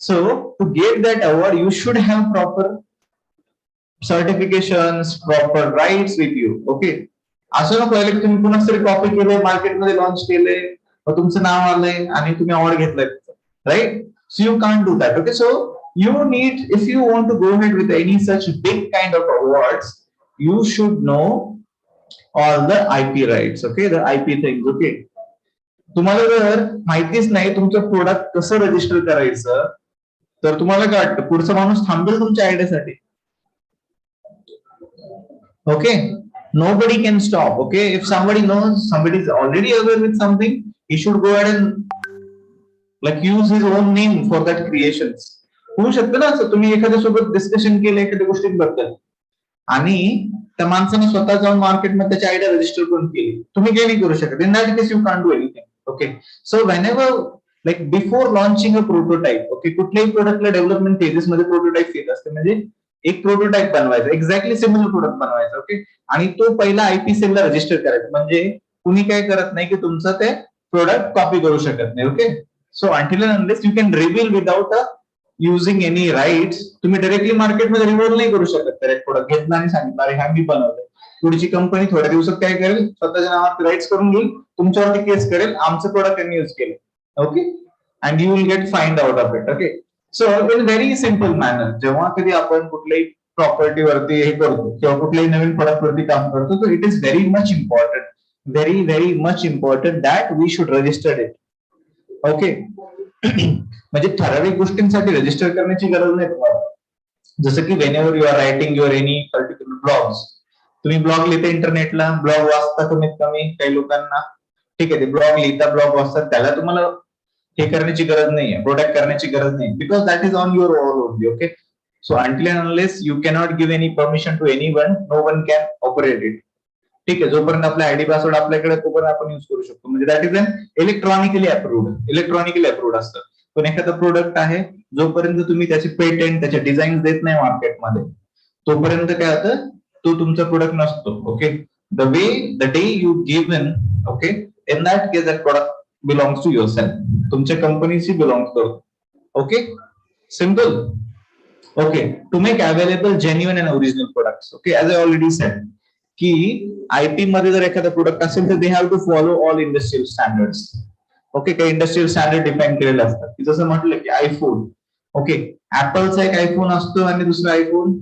Speaker 3: so to get that award you should have proper certifications, proper rights with you. Okay, असं नको की तुम्ही कुणाच तरी कॉपी केले, मार्केटमध्ये लॉन्च केले, तुमचं नाव आलंय आणि तुम्ही अवॉर्ड घेतलाय, right? So you can't do that. Okay, so you need, if you want to go ahead with any such big kind of awards, you should know all the IP rights. Okay, the IP things. Okay, तुम्हाला जर माहितीच नाही तुमचं प्रोडक्ट कसं रजिस्टर करायचं, तर तुम्हाला काय वाटतं पुढचा माणूस थांबेल तुमच्या आयडियासाठी? Okay, nobody can stop. Okay, if somebody knows, somebody is already aware with something, he should go ahead and like use his own name for that creations. होऊ शकतं ना असं, तुम्ही एखाद्यासोबत डिस्कशन केलं एखाद्या गोष्टींबद्दल आणि त्या माणसाने स्वतः जाऊन मार्केटमध्ये त्याची आयडिया रजिस्टर करून केली, तुम्ही काही नाही करू शकत. In that case you can't do anything. Okay, so whenever like before launching a prototype, okay, कुठल्याही प्रोडक्टला डेव्हलपमेंट फेजेस मध्ये प्रोटोटाईप येत असते, म्हणजे एक प्रोटोटाईप बनवायचा, एक्झॅक्टली सिमिलर प्रोडक्ट बनवायचा. ओके, आणि तो पहिला आयपी सेलला रजिस्टर करायचा, म्हणजे कुणी काय करत नाही की तुमचं ते प्रोडक्ट कॉपी करू शकत नाही. Okay, so until and unless you can reveal without a using any rights, तुम्ही डायरेक्टली मार्केटमध्ये रिव्हील नाही करू शकत. डायरेक्ट प्रोडक्ट घेतला आणि सांगितलं अरे हा मी बनवलं, पुढची कंपनी थोड्या दिवसात काय करेल, स्वतःच्या नावात राईट्स करून घेईल, तुमच्यावरती केस करेल, आमचं प्रोडक्ट त्यांनी युज केलं. Okay, and you will get find out of it. Okay, so in very simple manner, जेव्हा कधी आपण कुठल्याही प्रॉपर्टी वरती हे करतो किंवा कुठल्याही नवीन प्रोडक्ट वरती काम करतो, so it is very much important, very much important that we should register it. Okay म्हणजे ठराविक गोष्टींसाठी रजिस्टर करण्याची गरज नाही तुम्हाला. जसं की whenever you are writing your any particular blogs, तुम्ही ब्लॉग लिहिता इंटरनेटला, ब्लॉग वाचता कमीत कमी काही लोकांना, ठीक आहे, ते ब्लॉग लिहिता ब्लॉग वाचतात, त्याला तुम्हाला हे करण्याची गरज नाहीये, प्रोटेक्ट करण्याची गरज नाही, because that is on your own only. Okay, so until and unless you cannot give any permission to anyone, no one can operate it. ठीक आहे, जोपर्यंत आपला आयडी पासवर्ड आपल्याकडे तोपर्यंत आपण युज करू शकतो. म्हणजे that is an electronically approved असतं. पण एखादा प्रोडक्ट आहे, जोपर्यंत तुम्ही त्याचे पेटेंट, त्याचे डिझाईन देत नाही मार्केटमध्ये, तोपर्यंत काय होतं, तो तुमचा प्रोडक्ट नसतो. Okay, the day you given, okay, in that case that product belongs to your self, तुमच्या कंपनीशी बिलॉंग करतो. Okay, simple. Okay, to make available genuine and original products. Okay, as I already said की आयपी मध्ये जर एखादा प्रोडक्ट असेल तर they have to follow all industrial standards. Okay, काही इंडस्ट्रियल स्टँडर्ड डिफाईन केलेले असतात, की जसं म्हटलं की आयफोन, ओके, ऍपलचा एक आयफोन असतो आणि दुसरा आयफोन,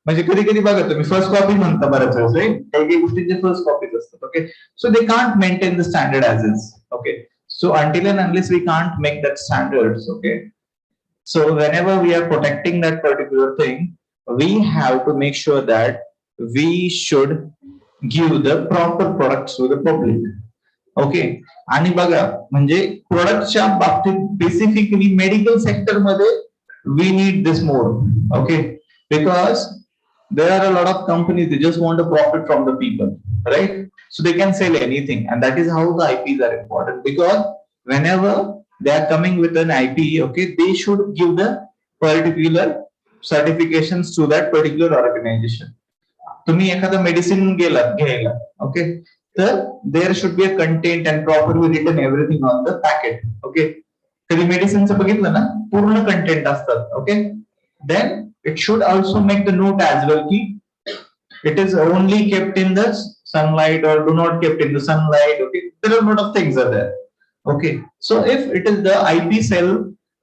Speaker 3: म्हणजे कधी कधी बघा तुम्ही फर्स्ट कॉपी म्हणता बऱ्याच वेळेस, राईट, काही काही गोष्टींचे फर्स्ट कॉपीज असतात. Okay, so they can't maintain the standard as is. Okay, so until and unless we can't make that standards. Okay, so whenever we are protecting that particular thing, we have to make sure that we should give the proper products to the public. Okay, आणि बघा म्हणजे प्रोडक्टच्या बाबतीत बेसिफिकली मेडिकल सेक्टर मध्ये we need this more. Okay, because there are a lot of companies, they just want a profit from the people, right? So they can sell anything, and that is how the IPs are important, because whenever they are coming with an IP, okay, they should give the particular certifications to that particular organization. तुम्ही एखादा मेडिसिन गेला घ्यायला, ओके, तर there should be a content and properly written everything on the packet. Okay, कधी मेडिसिनचं बघितलं ना, पूर्ण कंटेंट असतात. Okay, then it should also make the note as well ki it is only kept in the sunlight or do not kept in the sunlight. Okay, there are a lot of things are there. Okay, so if it is the IP cell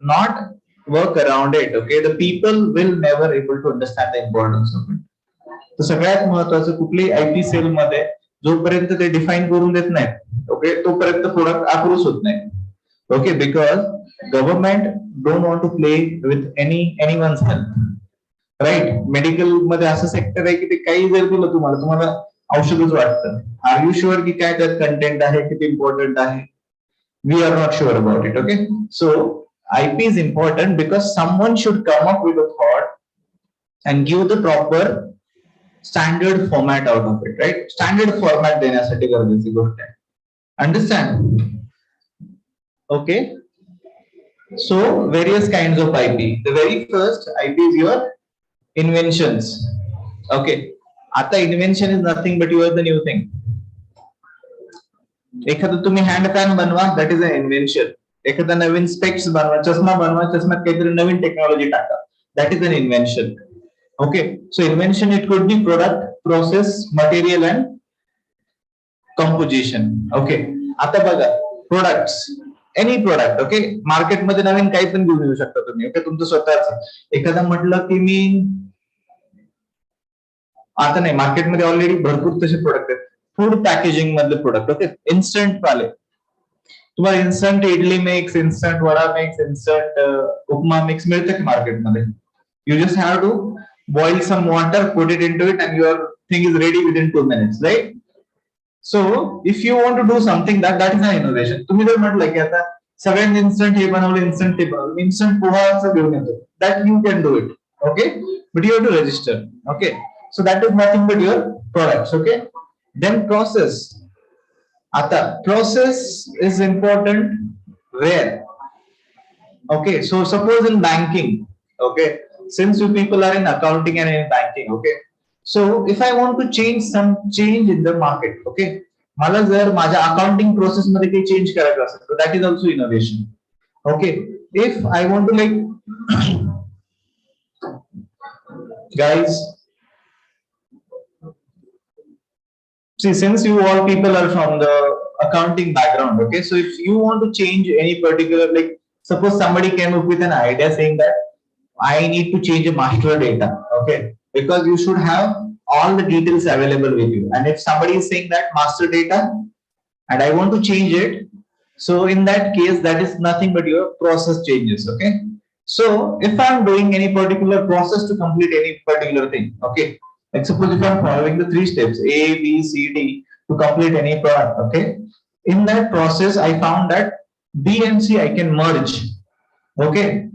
Speaker 3: not work around it, okay, the people will never able to understand the importance of it. तर सगळ्यात महत्वाचं कुठली आयपी सेल मध्ये जोपर्यंत ते डिफाईन करून देत नाहीत, ओके, तोपर्यंत प्रोडक्ट अप्रूव्ह होत नाही. Okay, because government don't want to play with anyone's health, right. Medical मध्ये असं सेक्टर आहे की ते काही जर दिलं तुम्हाला औषधच वाटतं, आर यू शुअर की काय त्यात कंटेंट आहे, किती इम्पॉर्टंट आहे, we are not sure about it. Okay, so IP is important because someone should come up with a thought and give the proper standard format out of it, right? Standard format देण्यासाठी गरजेची गोष्ट आहे. Understand? Okay, so various kinds of IP. The very first IP is your inventions. Okay, आता invention is nothing but you are the new thing. एखादं तुम्ही हँड फॅन बनवा, दॅट इज अ इन्व्हेन्शन. एखादा नवीन स्पेक्स बनवा, चष्मा बनवा, चष्म्यात काहीतरी नवीन टेक्नॉलॉजी टाका, that is an invention. Okay, so invention it could be product, process, material and composition. Okay, आता बघा प्रोडक्ट्स, एनी प्रोडक्ट, ओके, मार्केटमध्ये नवीन काही पण घेऊन येऊ शकता तुम्ही. ओके, तुमचं स्वतःच एखादा म्हटलं की मी आता नाही, मार्केटमध्ये ऑलरेडी भरपूर तसे प्रोडक्ट आहेत. फूड पॅकेजिंग मधले प्रोडक्ट, ओके, इन्स्टंट वाले, तुम्हाला instant idli mix, instant vada mix, instant upma mix मिळतं की मार्केटमध्ये. You just have to boil some water, put it into it and your thing is ready within 2 minutes, right. So if you want to do something that is an innovation. तुम्ही जर म्हटलं की आता सगळ्यांनी इन्स्टंट हे बनवलं, इन्स्टंट ते बनवलं, इन्स्टंट पोहाचं घेऊन येतो, that you can do it. Okay, but you have to register. Okay, so that is nothing but your products. Okay, then process. Ata process is important where, okay, so suppose in banking, okay, since you people are in accounting and in banking, okay, so if I want to change in the market, okay, मला जर माझ्या अकाउंटिंग प्रोसेस मध्ये काही चेंज करायचं असेल तर that is also innovation. Okay, if I want to like guys, see, since you all people are from the accounting background. Okay, so if you want to change any particular, like suppose somebody came up with an idea saying that I need to change a master data. Okay, because you should have all the details available with you. And if somebody is saying that master data and I want to change it, so in that case, that is nothing but your process changes. Okay. So if I'm doing any particular process to complete any particular thing, okay, like suppose if I'm following the 3 steps A, B, C, D to complete any product, okay, in that process, I found that B and C I can merge. Okay.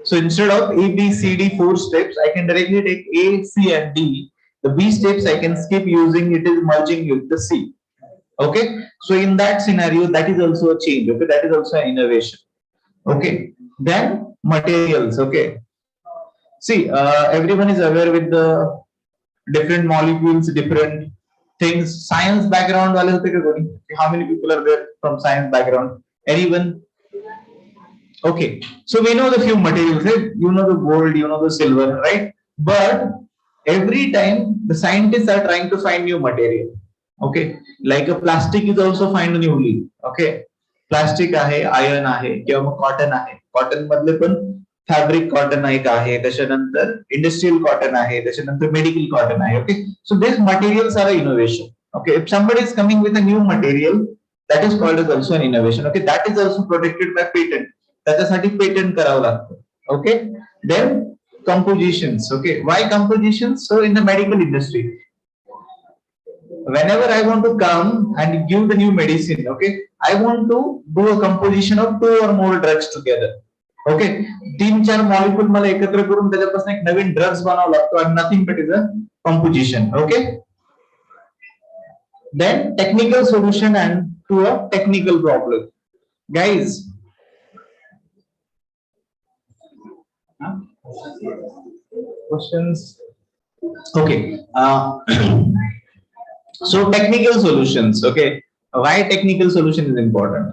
Speaker 3: So instead of A, B, C, D 4 steps, I can directly take A, C, and D. The B steps I can skip using it is merging with the C. Okay, so in that scenario, that is also a change. Okay, that is also an innovation. Okay, then materials. Okay, see, everyone is aware with the different molecules, different things. Science background wale hote ka koni? How many people are there from science background? Anyone? Okay, so we know the few materials, right? You know the gold, you know the silver, right? But every time the scientists are trying to find new material. Okay, like a plastic is also find newly. Okay, plastic आहे, iron आहे किंवा मग cotton आहे. Cotton मधले पण fabric cotton एक आहे, त्याच्यानंतर industrial cotton आहे, त्याच्यानंतर medical cotton आहे. Okay, so these materials are innovation. Okay, if somebody is coming with a new material, that is called as also an innovation. Okay, that is also protected by patent. त्याच्यासाठी पेटंट करावं लागतं. Okay, then compositions. Okay, why compositions? So in the medical industry, whenever I want to come and give the new medicine, okay, I want to do a composition of 2 or more drugs together. Okay, 3-4 molecule मला एकत्र करून त्याच्यापासून एक नवीन ड्रग्स बनावं लागतो and nothing but is a composition. Okay, then technical solution and to a technical problem. Guys, questions? Okay. So technical solutions, okay. Why technical solution is important?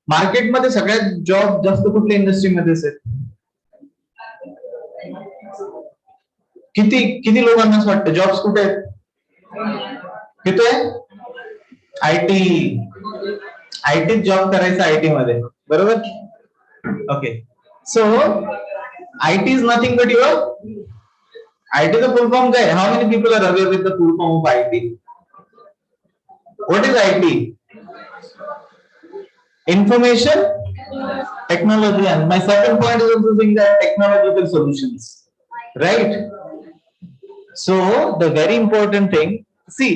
Speaker 3: Market मध्ये सगळ्यात जॉब जास्त कुठल्या इंडस्ट्री मध्ये आहेत? किती लोकांना असं वाटतं जॉब्स कुठे आहेत? येतोय आयटी जॉब करायचा आयटी मध्ये, बरोबर? Okay, so IT is nothing but your आयटीचा फुल फॉर्म काय? How many people are aware with the full form of IT? What is IT? Information technology, and my second point is also saying that technological solutions, right? So the very important thing, see,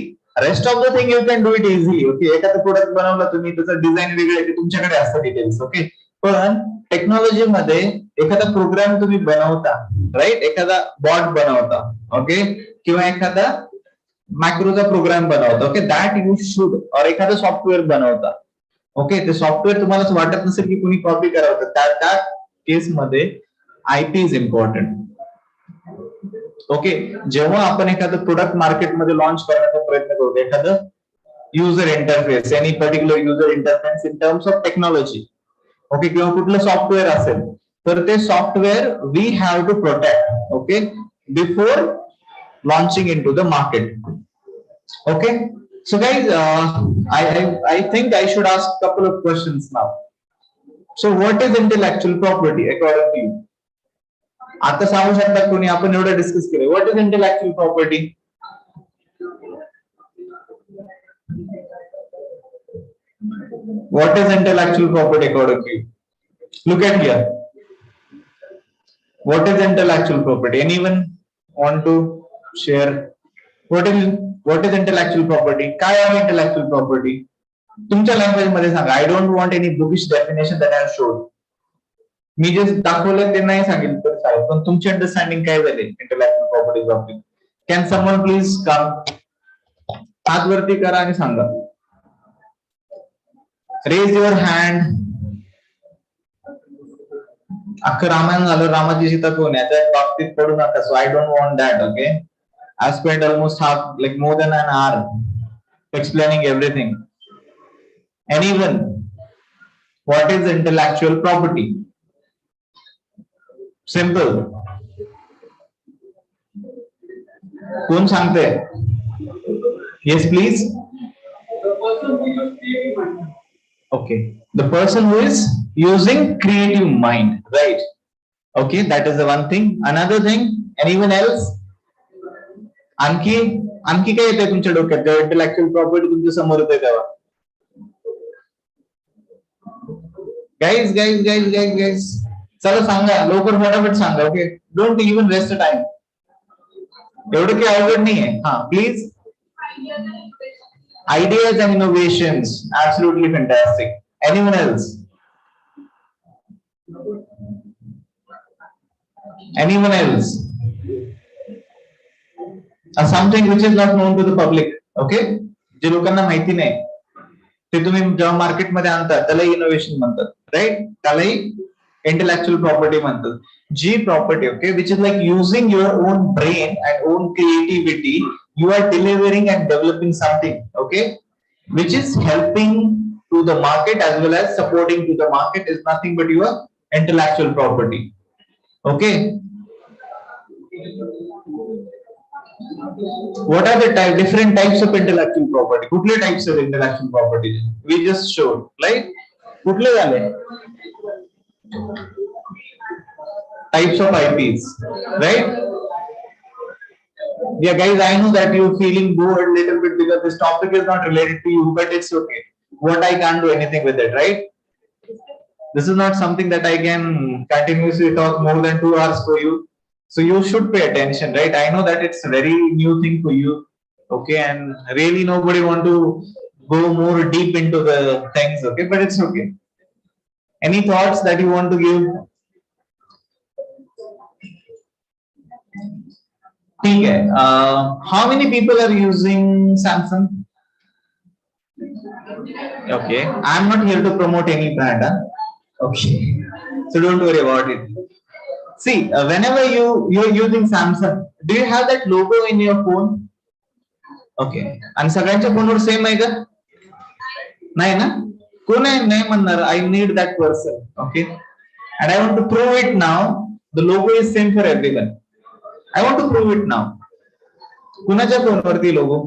Speaker 3: rest of the thing you can do it easy. Okay, एखादा प्रोडक्ट बनवला तुम्ही, त्याचा डिझाइन वेगळं आहे, तुमच्याकडे असतं डिटेल्स. ओके, पण टेक्नॉलॉजी मध्ये एखादा प्रोग्राम तुम्ही बनवता, राईट, एखादा बॉट बनवता, ओके, किंवा एखादा मॅक्रोचा प्रोग्राम बनवता, ओके, दॅट यू शुड, और एखादं सॉफ्टवेअर बनवता, ओके, ते सॉफ्टवेअर तुम्हाला असं वाटत नसेल की कुणी कॉपी करावं, त्या केस मध्ये आयटी इज इम्पॉर्टंट. ओके, जेव्हा आपण एखादं प्रोडक्ट मार्केटमध्ये लॉन्च करण्याचा प्रयत्न करतो, एखादं user interface, any particular user interface in terms of technology, okay, किंवा कुठलं सॉफ्टवेअर असेल, तर ते software we have to protect, okay, before launching into the market. Okay, so guys, I think I should ask a couple of questions now. So what is intellectual property according to you? आता सांगू शकता कोणी? आपण एवढं डिस्कस केलं. What is intellectual property? What is intellectual property according to you? Look at here. What is intellectual property? Anyone want to share? What is intellectual property? काय आहे intellectual property? तुमच्या लँग्वेज मध्ये सांगा. I don't want any bookish definition that I have showed. मी जे दाखवलं ते नाही सांगितलं तर चालेल, पण तुमची अंडरस्टँडिंग काय झाली इंटेलेक्चुअल प्रॉपर्टी बाबतीत? कॅन समवन प्लीज कम, हात वरती करा आणि सांगा. Raise your hand. अख्खं रामायण झालं, रामाची सीता कोण आहे त्या बाबतीत पडू नका. So I don't want that. Okay, I spent almost like more than an hour explaining everything. Anyone? What is intellectual property? Simple. कोण सांगते? Yes, please. Okay, the person who is using creative mind, right? Okay, that is the one thing. Another thing, anyone else? आणखी आणखी काय येते तुमच्या डोक्यात जेव्हा इंटेलेक्चुअल प्रॉपर्टी तुमच्या समोर येते तेव्हा? गाईज चला सांगा लवकर फटाफट सांगा. Okay, don't even waste time. एवढं काही अवघड नाही आहे. हा please. Ideas and innovations, absolutely fantastic. Anyone else? Anyone else? Something which is not known to the public. Okay, जे लोकांना माहिती नाही ते तुम्ही जेव्हा मार्केटमध्ये आणता त्याला इनोव्हेशन म्हणतात, राईट? त्यालाही इंटेलेक्चुअल प्रॉपर्टी म्हणतात. जी property, okay, which is like using your own brain and own creativity, you are delivering and developing something, okay, which is helping to the market as well as supporting to the market, is nothing but your intellectual property. Okay, what are the different types of intellectual property? कुठले types of intellectual property we just showed, right? कुठले झाले? Types of IPs, right? Yeah, guys, I know that you're feeling bored a little bit because this topic is not related to you, but it's okay. What, I can't do anything with it, right? This is not something that I can continuously talk more than 2 hours for you. So you should pay attention, right? I know that it's a very new thing for you, okay, and really nobody want to go more deep into the things, okay, but it's okay. Any thoughts that you want to give? ठीक है. How many people are using Samsung? Okay, I'm not here to promote any brand. Okay, so don't worry about it. See, whenever you're using Samsung, do you have that logo in your phone? Okay, आणि सगळ्यांच्या फोनवर सेम आहे का? नाही ना? कोण आहे नाही म्हणणार? I need that person. Okay, and I want to prove it now. The logo is same for everyone. I want to prove it now. कुणाच्या फोनवरती लोगो?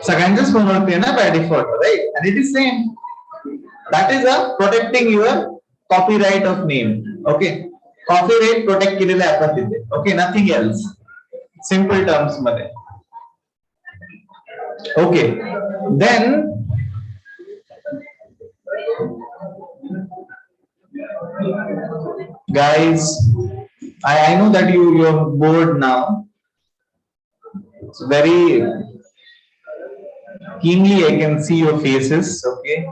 Speaker 3: सगळ्यांच्याच फोनवरती आहे ना by default, right? And it is same. That is a protecting your copyright of name. Okay, copyright protect केलेलं आहे आपण तिथे. Okay, nothing else. Simple terms मध्ये. Okay, then guys, I know that you're bored now. It's very keenly I can see your faces, okay?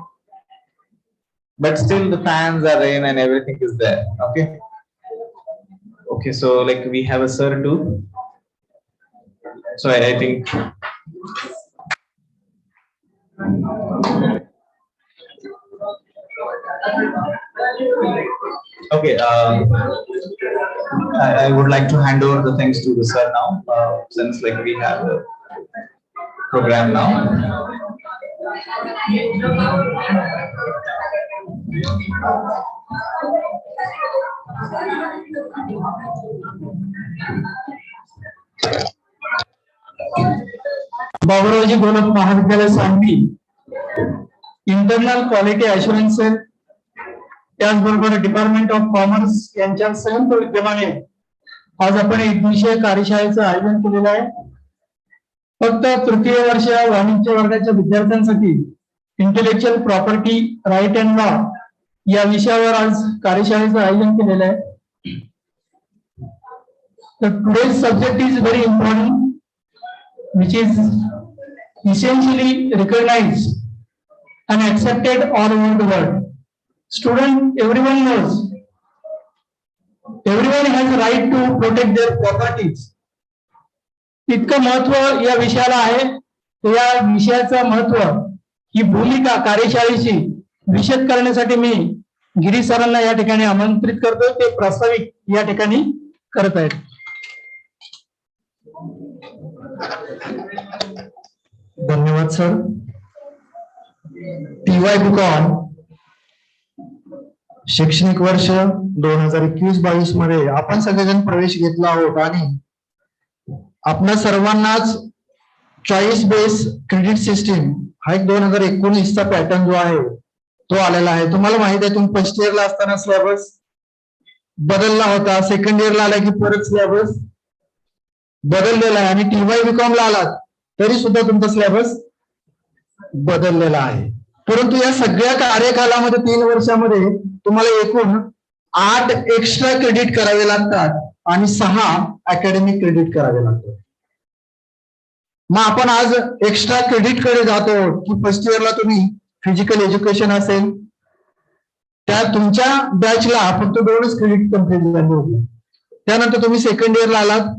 Speaker 3: But still the fans are in and everything is there, okay? Okay, so like we have a sir too. So I think okay, I would like to hand over the things to the sir now, since like we have the program now.
Speaker 1: Baburaoji Golak महाविद्यालय Sangli internal quality assurance cell त्याचबरोबर डिपार्टमेंट ऑफ कॉमर्स यांच्या संयुक्त विद्यमाने आज आपण एक दिवसीय कार्यशाळेचं आयोजन केलेलं आहे. फक्त तृतीय वर्ष वाणिज्य वर्गाच्या विद्यार्थ्यांसाठी intellectual property right and law या विषयावर आज कार्यशाळेचं आयोजन केलेलं आहे. तर today's subject is very important which is essentially recognized and accepted all over the world. Student, everyone knows, everyone has a right to protect their properties. इतकं महत्व या विषयाला आहे. या विषयाचं महत्व ही भूमिका कार्यशाळेची विशद करण्यासाठी मी गिरीश सरांना या ठिकाणी आमंत्रित करतो. ते प्रास्ताविक या ठिकाणी करत आहेत.
Speaker 5: धन्यवाद सर. TY BCom शैक्षणिक वर्ष 2021-22 मध्ये आपण सगळेजण प्रवेश घेतला आहोत आणि आपणा सर्वांनाच चॉईस बेस क्रेडिट सिस्टीम हा एक 2019चा पॅटर्न जो आहे तो आलेला आहे. तुम्हाला माहित आहे, तुम्ही फर्स्ट इयरला असताना सिलेबस बदलला होता, सेकंड इयरला आला की परत सिलेबस बदललेला आहे, आणि TY BCom ला आलात तरी सुद्धा तुमचा सिलेबस बदललेला आहे. परंतु या सगळ्या कार्यकालामध्ये 3 वर्षामध्ये तुम्हाला एकूण 8 एक्स्ट्रा क्रेडिट करावे लागतात आणि 6 अकॅडमिक क्रेडिट करावे लागतात. मग आपण आज एक्स्ट्रा क्रेडिट कडे जातो की फर्स्ट इयरला तुम्ही फिजिकल एज्युकेशन असेल त्या तुमच्या बॅचला फक्त 2च क्रेडिट कम्प्लीट झाले होते. त्यानंतर तुम्ही सेकंड इयरला आलात,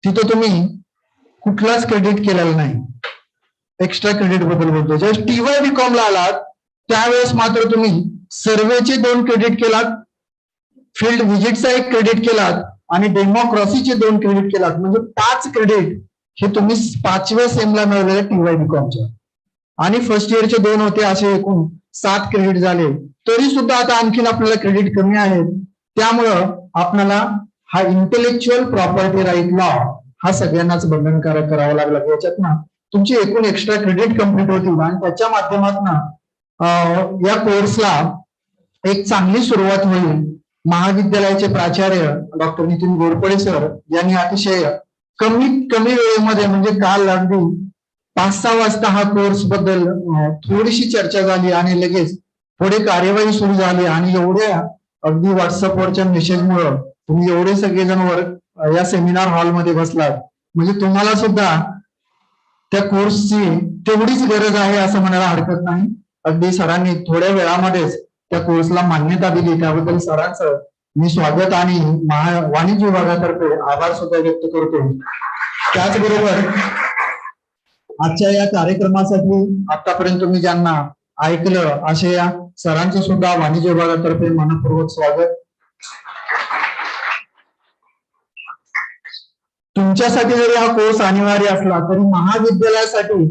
Speaker 5: तिथं तुम्ही कुठलाच क्रेडिट केलेला नाही, एक्स्ट्रा क्रेडिट बद्दल बोलतो. ज्यावेळेस TY BCom ला आलात त्यावेळेस मात्र तुम्ही सर्वेचे 2 क्रेडिट केलात, फील्ड व्हिजिटचा 1 क्रेडिट केलात आणि डेमोक्रॉसीचे 2 क्रेडिट केलात. म्हणजे 5 क्रेडिट हे तुम्ही 5व्या सेमला मिळवलेले TY BComच्या, आणि फर्स्ट इयरचे 2 होते, असे एकूण 7 क्रेडिट झाले. तरी सुद्धा आता आणखीन आपल्याला क्रेडिट कमी आहेत. त्यामुळं आपल्याला हा इंटेलेक्च्युअल प्रॉपर्टी राईट लॉ हा सगळ्यांनाच बंधनकारक करावा लागला. याच्यातनं तुमची एकूण एक्स्ट्रा क्रेडिट कम्प्लीट होतील आणि त्याच्या माध्यमातून या कोर्सला एक चांगली सुरुवात होईल. महाविद्यालयाचे प्राचार्य डॉक्टर नितीन घोरपडे सर यांनी अतिशय कमीत कमी वेळेमध्ये, म्हणजे काल अगदी 5-6 वाजता हा कोर्स बद्दल थोडीशी चर्चा झाली आणि लगेच पुढे कार्यवाही सुरू झाली, आणि एवढ्या अगदी व्हॉट्सअपवरच्या मेसेजमुळे तुम्ही एवढे सगळेजण या सेमिनार हॉलमध्ये बसलात, म्हणजे तुम्हाला सुद्धा त्या कोर्सची तेवढीच गरज आहे असं म्हणायला हरकत नाही. अगदी सरांनी थोड्या वेळामध्येच त्या कोर्सला मान्यता दिली, त्याबद्दल सरांचं मी स्वागत आणि वाणिज्य विभागातर्फे आभार सुद्धा व्यक्त करतो. त्याचबरोबर आजच्या या कार्यक्रमासाठी आतापर्यंत तुम्ही ज्यांना ऐकलं असे या सरांचं सुद्धा वाणिज्य विभागातर्फे मनपूर्वक स्वागत. तुमच्यासाठी जरी हा कोर्स अनिवार्य असला तरी महाविद्यालयासाठी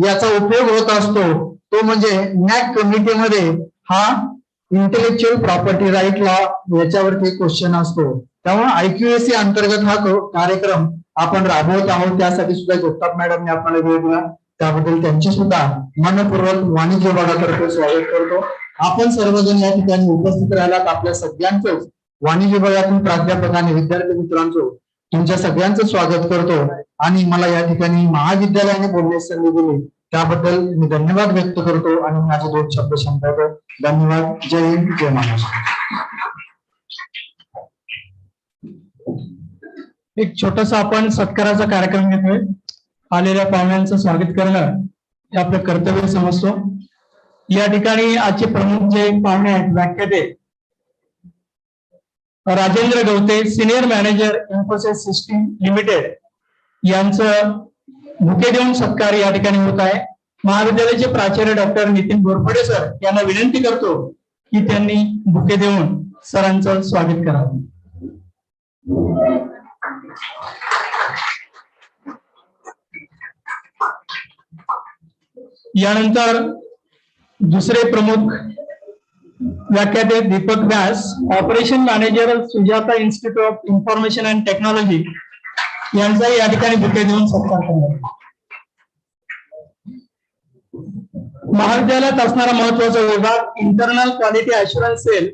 Speaker 5: याचा उपयोग होत असतो, तो म्हणजे NAAC कमिटीमध्ये हा इंटेलेक्च्युअल प्रॉपर्टी राईट लॉ याच्यावरती क्वेश्चन असतो. त्यामुळे IQAC अंतर्गत हा कार्यक्रम आपण राबवत आहोत. त्यासाठी सुद्धा जगताप मॅडमने आपल्याला वेळ दिला, त्याबद्दल त्यांचे सुद्धा मनपूर्वक वाणिज्य विभागातर्फे स्वागत करतो. आपण सर्वजण या ठिकाणी उपस्थित राहिलात, आपल्या सगळ्यांचं वाणिज्य विभागातून प्राध्यापक आणि विद्यार्थी मित्रांचं तुमच्या सगळ्यांचं स्वागत करतो. आणि मला या ठिकाणी महाविद्यालयाने बोलण्याची संधी दिली त्याबद्दल मी धन्यवाद व्यक्त करतो आणि माझे 2 शब्द संपवतो. धन्यवाद. जय हिंद, जय महाराष्ट्र.
Speaker 1: एक छोटासा आपण सत्काराचा कार्यक्रम घेतोय. आलेल्या पाहुण्यांचं स्वागत करणं हे आपलं कर्तव्य समजतो. या ठिकाणी आजचे प्रमुख जे पाहुणे आहेत, व्याख्याते Rajendra Gavate, senior manager Infosys system limited यांचं बुके देऊन सत्कार या ठिकाणी होत आहे. महाविद्यालयाचे प्राचार्य डॉक्टर नितीन घोरपडे सर यांना विनंती करतो की त्यांनी बुके देऊन सरांचं स्वागत करावं. यानंतर दुसरे प्रमुख व्याख्याते Deepak Vyas, operation manager Sujata Institute of Information and Technology यांचाही या ठिकाणी बुके देऊन सत्कार करण्यात. महाविद्यालयात असणारा महत्वाचा विभाग इंटरनल क्वालिटी अश्युरन्स सेल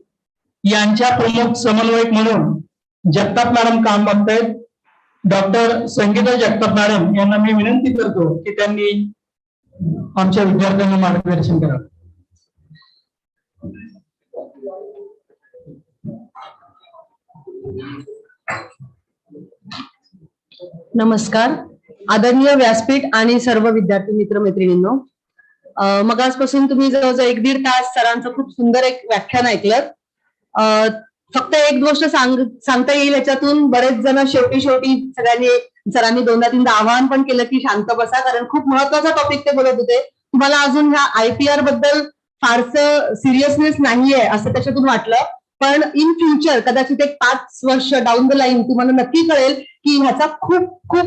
Speaker 1: यांच्या प्रमुख समन्वयक म्हणून जगताप मॅडम काम बघतायत. डॉक्टर संगीता जगताप मॅडम यांना मी विनंती करतो की त्यांनी आमच्या विद्यार्थ्यांना मार्गदर्शन करावं.
Speaker 6: नमस्कार. आदरणीय व्यासपीठ आणि सर्व विद्यार्थी मित्र मैत्रिणींनो, मगासपासून तुम्ही जवळजवळ 1-1.5 तास सरांचं खूप सुंदर एक व्याख्यान ऐकलं. फक्त एक गोष्ट सांगता येईल याच्यातून, बरेच जण शेवटी सरांनी 2दा-3दा आवाहन पण केलं की शांत बसा, कारण खूप महत्वाचा टॉपिक ते बोलत होते. तुम्हाला अजून ह्या IPR बद्दल फारसं सिरियसनेस नाहीये असं त्याच्यातून वाटलं, पण इन फ्युचर कदाचित एक 5 वर्ष डाऊन द लाईन तुम्हाला नक्की कळेल की ह्याचा खूप खूप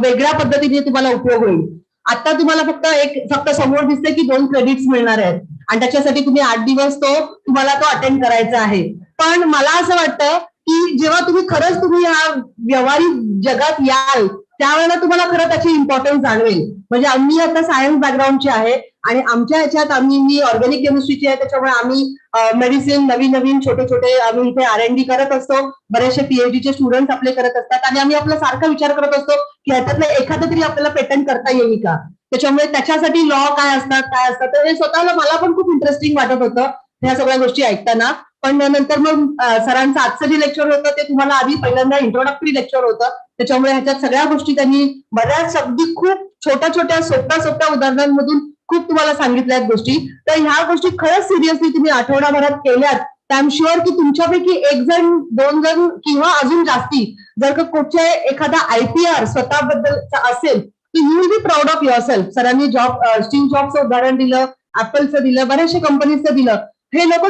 Speaker 6: वेगळ्या पद्धतीने तुम्हाला उपयोग होईल. आता तुम्हाला फक्त समोर दिसते की 2 क्रेडिट्स मिळणार आहेत आणि त्याच्यासाठी तुम्ही 8 दिवस तुम्हाला तो अटेंड करायचा आहे. पण मला असं वाटतं की जेव्हा तुम्ही खरंच ह्या व्यवहारिक जगात याल त्यावेळेला तुम्हाला खरं त्याची इम्पॉर्टन्स जाणवेल. म्हणजे आम्ही आता सायन्स बॅकग्राऊंडची आहे आणि आमच्या ह्याच्यात मी ऑर्गॅनिक केमिस्ट्रीची आहे, त्याच्यामुळे आम्ही मेडिसिन नवीन नवीन छोटे छोटे आम्ही इथे R&D करत असतो. बरेचसे PhD चे स्टुडंट आपले करत असतात आणि आम्ही आपला सारखा विचार करत असतो की ह्याच्यातलं एखादं तरी आपल्याला पेटंट करता येईल का. त्याच्यामुळे त्याच्यासाठी लॉ काय असतात तर हे स्वतःला मला पण खूप इंटरेस्टिंग वाटत होतं ह्या सगळ्या गोष्टी ऐकताना. पण नंतर मग सरांचं आजचं जे लेक्चर होतं ते तुम्हाला आधी पहिल्यांदा इंट्रोडक्टरी लेक्चर होतं, त्याच्यामुळे ह्याच्यात सगळ्या गोष्टी त्यांनी बऱ्याच अगदी खूप छोट्या छोट्या सोप्या उदाहरणांमधून खूप तुम्हाला सांगितल्यात गोष्टी. तर ह्या गोष्टी खरंच सिरियसली तुम्ही आठवडाभरात केल्यात तर आय एम शुअर की तुमच्यापैकी एक जण 2 जण किंवा अजून जास्ती जर का कुठचे एखादा IPR स्वतःबद्दलचा असेल तर you will be proud of your self. सरांनी स्टीव्ह जॉबचं उदाहरण दिलं, ऍपलचं दिलं, बऱ्याचशा कंपनीचं दिलं. हे लोक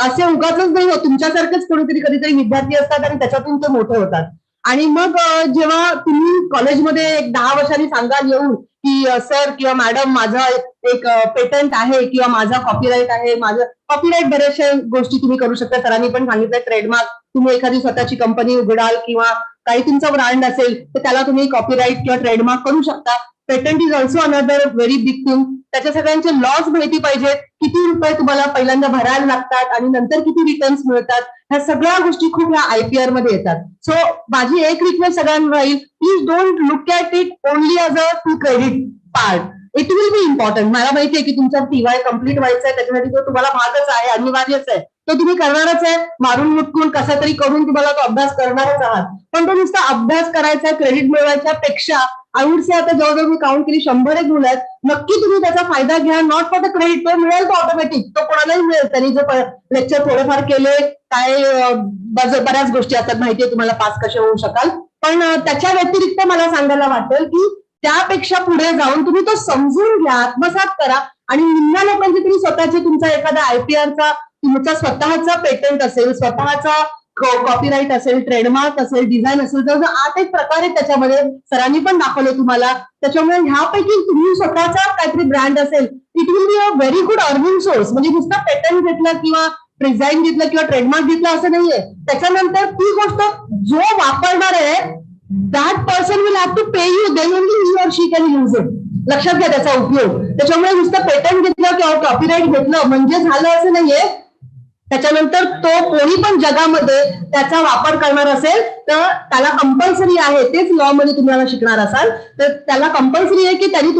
Speaker 6: असे उगाच नाही होत, तुमच्यासारखेच कोणीतरी कधीतरी विद्यार्थी असतात आणि त्याच्यातून ते मोठे होतात. आणि मग जेव्हा तुम्ही कॉलेजमध्ये 10 वर्षांनी सांगाल येऊन की सर किंवा मॅडम माझा एक पेटंट आहे किंवा माझा कॉपीराईट आहे, माझं कॉपीराईट बऱ्याचशा गोष्टी तुम्ही करू शकता. सरांनी पण सांगितलं ट्रेडमार्क, तुम्ही एखादी स्वतःची कंपनी उघडाल किंवा काही तुमचा ब्रँड असेल तर त्याला तुम्ही कॉपीराईट किंवा ट्रेडमार्क करू शकता. Patent is also another very big thing. त्याच्या सगळ्यांचे लॉज माहिती पाहिजे, किती रुपये तुम्हाला पहिल्यांदा भरायला लागतात आणि नंतर किती रिटर्न्स मिळतात, ह्या सगळ्या गोष्टी खूप ह्या IPR मध्ये येतात. सो माझी एक रिक्वेस्ट सगळ्यांना राहील, please don't look at it only as a to credit part. It will be important. मला माहिती आहे की तुमचा TY कम्प्लीट व्हायचा आहे, त्याच्यासाठी तो तुम्हाला भागच आहे, अनिवार्यच आहे, तो तुम्ही करणारच आहे. मारून मुटकून कसा तरी करून तुम्हाला तो अभ्यास करणारच आहात. पण तो नुसता अभ्यास करायचा, क्रेडिट मिळवायच्या पेक्षा आय वुड से आता जवळजवळ मी काउंट केली 100 मुलं आहेत, नक्की तुम्ही त्याचा फायदा घ्या. नॉट फॉर द क्रेडिट, तो मिळेल तो ऑटोमॅटिक, तो कोणालाही मिळेल. त्यांनी जर लेक्चर थोडेफार केले, काय बऱ्याच गोष्टी असतात माहितीये तुम्हाला पास कसे होऊ शकाल. पण त्याच्या व्यतिरिक्त मला सांगायला वाटेल की त्यापेक्षा पुढे जाऊन तुम्ही तो समजून घ्या, आत्मसात करा आणि निम्म्या लोकांची तरी स्वतःचे तुमचा एखादा IPRचा तुमचा स्वतःचा पेटंट असेल, स्वतःचा कॉपीराईट असेल, ट्रेडमार्क असेल, डिझाईन असेल, जर 8 एक प्रकार आहेत त्याच्यामध्ये, सरांनी पण दाखवले तुम्हाला. त्याच्यामुळे ह्यापैकी तुम्ही स्वतःचा काहीतरी ब्रँड असेल, it will be a very good earning source. म्हणजे नुसतं पेटंट घेतलं किंवा डिझाईन घेतलं किंवा ट्रेडमार्क घेतलं असं नाहीये. त्याच्यानंतर ती गोष्ट जो वापरणार आहे that person will have to pay you, then only he or she can use it. लक्षात घ्या त्याचा उपयोग. त्याच्यामुळे नुसतं पेटंट घेतलं किंवा कॉपीराईट घेतलं म्हणजे झालं असं नाहीये. त्याच्यानंतर तो कोणी पण जगामध्ये त्याचा वापर करणार असेल तर त्याला कंपल्सरी आहे, तेच लॉ मध्ये तुम्हाला शिकणार असाल तर त्याला कंपल्सरी आहे की त्यांनी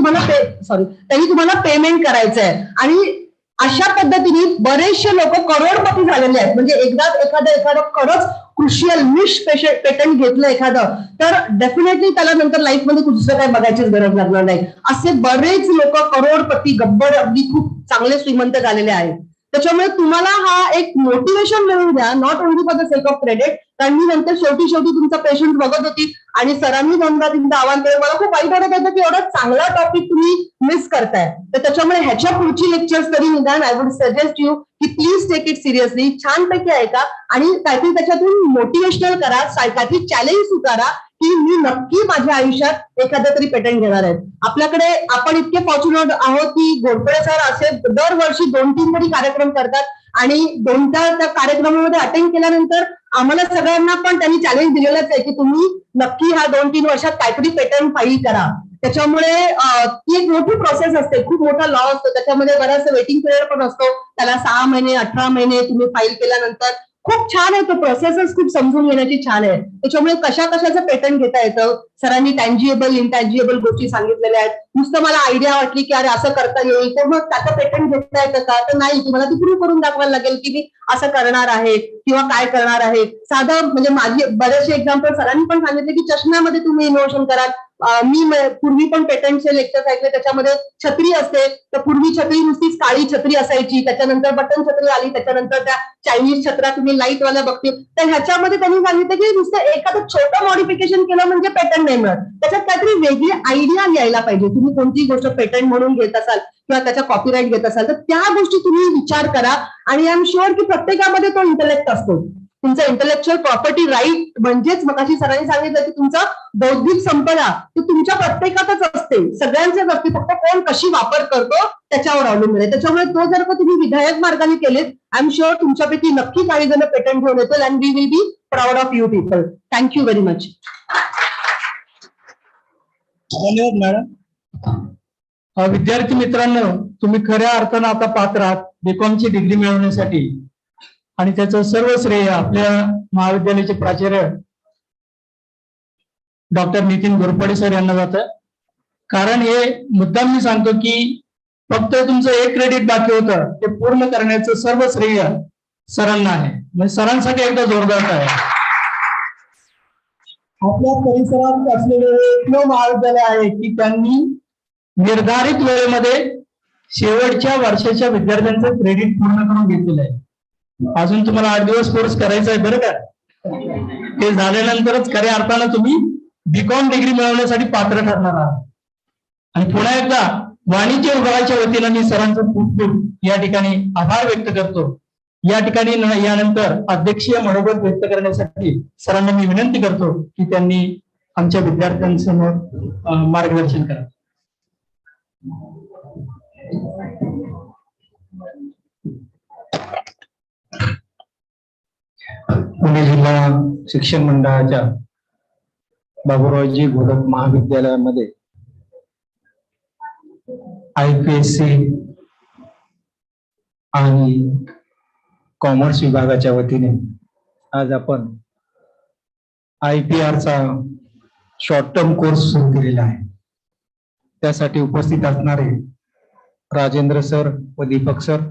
Speaker 6: तुम्हाला पेमेंट करायचं आहे. आणि अशा पद्धतीने बरेचसे लोक करोडपती झालेले आहेत. म्हणजे एखादं खरंच क्रुशियल निश पेटंट घेतलं एखादं तर डेफिनेटली त्याला नंतर लाईफमध्ये दुसरं काही बघायचीच गरज लागणार नाही. असे बरेच लोक करोडपती गब्बर अगदी खूप चांगले श्रीमंत झालेले आहेत. त्याच्यामुळे तुम्हाला हा एक मोटिवेशन मिळून द्या, not only for the sake of credit. कारण मी नंतर शेवटी तुमचा पेशंट बघत होती आणि सरांनी 2दा आव्हान केलं, मला खूप वाईट वाटत होतं की एवढा चांगला टॉपिक तुम्ही मिस करताय. तर त्याच्यामुळे ह्याच्या पुढची लेक्चर्स तरी निदान आय वुड सजेस्ट यू की प्लीज टेक इट सिरियसली, छानपैकी ऐका आणि काहीतरी त्याच्यातून मोटिवेशनल करा, काहीतरी चॅलेंज स्वीकारा की मी नक्की माझ्या आयुष्यात एखादं तरी पेटंट घेणार आहे. आपल्याकडे आपण इतके फॉर्च्युनेट आहोत की घोरपडे सर असे दरवर्षी 2-3 तरी कार्यक्रम करतात आणि 2दा त्या कार्यक्रमामध्ये अटेंड केल्यानंतर आम्हाला सगळ्यांना पण त्यांनी चॅलेंज दिलेलंच आहे की तुम्ही नक्की ह्या 2-3 वर्षात काहीतरी पेटंट फाईल करा. त्याच्यामुळे ती एक मोठी प्रोसेस असते, खूप मोठा लॉ असतो, त्याच्यामध्ये बराचसा वेटिंग पिरियड पण असतो. त्याला 6 महिने 18 महिने तुम्ही फाईल केल्यानंतर खूप छान आहे तो प्रोसेसच, खूप समजून घेण्याची छान आहे. त्याच्यामुळे कशाचं पेटंट घेता येतं. सरांनी टँजिएबल इंटँजिएबल गोष्टी सांगितलेल्या आहेत. नुसतं मला आयडिया वाटली की अरे असं करता येईल तर मग त्याचं पेटंट घेता येतं का, तर नाही, तुम्हाला ती प्रूव्ह करून दाखवायला लागेल की मी असं करणार आहे किंवा काय करणार आहे. साधं म्हणजे माझी बरेचसे एक्झाम्पल सरांनी पण सांगितले की चष्म्यामध्ये तुम्ही इनोव्हेशन कराल. मी पूर्वी पण पेटंटचे लेक्चर ऐकले, त्याच्यामध्ये छत्री असते तर पूर्वी छत्री नुसतीच काळी छत्री असायची, त्याच्यानंतर बटन छत्री आली, त्याच्यानंतर त्या चायनीज छत्र्या तुम्ही लाईट वाल्या बघतील. तर ह्याच्यामध्ये त्यांनी सांगितलं की नुसतं एखादं छोटं मॉडिफिकेशन केलं म्हणजे पेटंट नाही मिळत, त्याच्यात काहीतरी वेगळी आयडिया यायला पाहिजे. तुम्ही कोणती गोष्ट पेटंट म्हणून घेत असाल किंवा त्याचा कॉपीराईट घेत असाल तर त्या गोष्टी तुम्ही विचार करा. आणि आय एम शुअर की प्रत्येकामध्ये तो इंटेलेक्ट असतो. तुमचा इंटेलेक्च्युअल प्रॉपर्टी राईट म्हणजेच मगाशी सरांनी सांगितलं की तुमचा बौद्धिक संपदा ती तुमच्या प्रत्येकातच असते, सगळ्यांच्याच असते, फक्त कोण कशी वापर करतो त्याच्यावर अवलंबून आहे. त्याच्यामुळे तो जर का तुम्ही विधायक मार्गाने केलेत, आय एम शुअर तुमच्यापैकी नक्की काही जण पेटंट घेऊन येतील and we will be proud of you people. Thank you very much.
Speaker 1: धन्यवाद मॅडम. विद्यार्थी मित्रांनो, तुम्ही खऱ्या अर्थानं आता पात्र आहात बीकॉम ची डिग्री मिळवण्यासाठी, आणि त्याचं सर्व श्रेय आपल्या महाविद्यालयाचे प्राचार्य डॉक्टर नितीन घोरपडे सर यांना जातं. कारण हे मुद्दाम मी सांगतो की फक्त तुमचं एक क्रेडिट बाकी होतं, ते पूर्ण करण्याचं सर्व श्रेय सरांना आहे. म्हणजे सरांसाठी एकदा जोरदार आहे. आपल्या परिसरात असलेले एकमेव महाविद्यालय आहे की त्यांनी निर्धारित वेळेमध्ये शेवटच्या वर्षाच्या विद्यार्थ्यांचं क्रेडिट पूर्ण करून घेतलेलं आहे. अजून तुम्हाला 8 दिवस कोर्स करायचा आहे बरं का. ते झाल्यानंतरच खऱ्या अर्थानं तुम्ही बीकॉम डिग्री मिळवण्यासाठी पात्र ठरणार आहात. आणि पुन्हा एकदा वाणिज्य विभागाच्या वतीनं मी सरांचं खूप खूप या ठिकाणी आभार व्यक्त करतो. या ठिकाणी यानंतर अध्यक्षीय मनोगत व्यक्त करण्यासाठी सरांना मी विनंती करतो की त्यांनी आमच्या विद्यार्थ्यांसमोर मार्गदर्शन करा.
Speaker 5: पुणे जिल्हा शिक्षण मंडळाच्या बाबुरावजी घोलप महाविद्यालयामध्ये IPSC आणि कॉमर्स विभागाच्या वतीने आज आपण IPR चा शॉर्ट टर्म कोर्स सुरू केलेला आहे. त्यासाठी उपस्थित असणारे राजेंद्र सर व दीपक सर,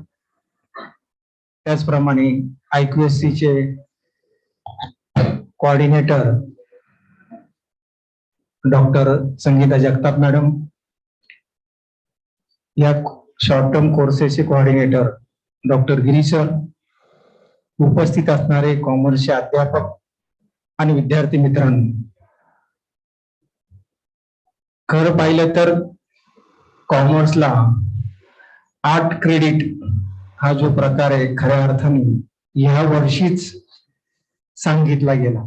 Speaker 5: त्याचप्रमाणे IQSC चे coordinator doctor Sangeeta Jagtap madam, या शॉर्ट टर्म कोर्सेसचे कोऑर्डिनेटर डॉक्टर गिरी सर, उपस्थित असणारे कॉमर्सचे अध्यापक आणि विद्यार्थी मित्रांनो, खरं पाहिलं तर कॉमर्सला 8 क्रेडिट हा जो प्रकार आहे खऱ्या अर्थाने ह्या वर्षीच सांगितला गेला.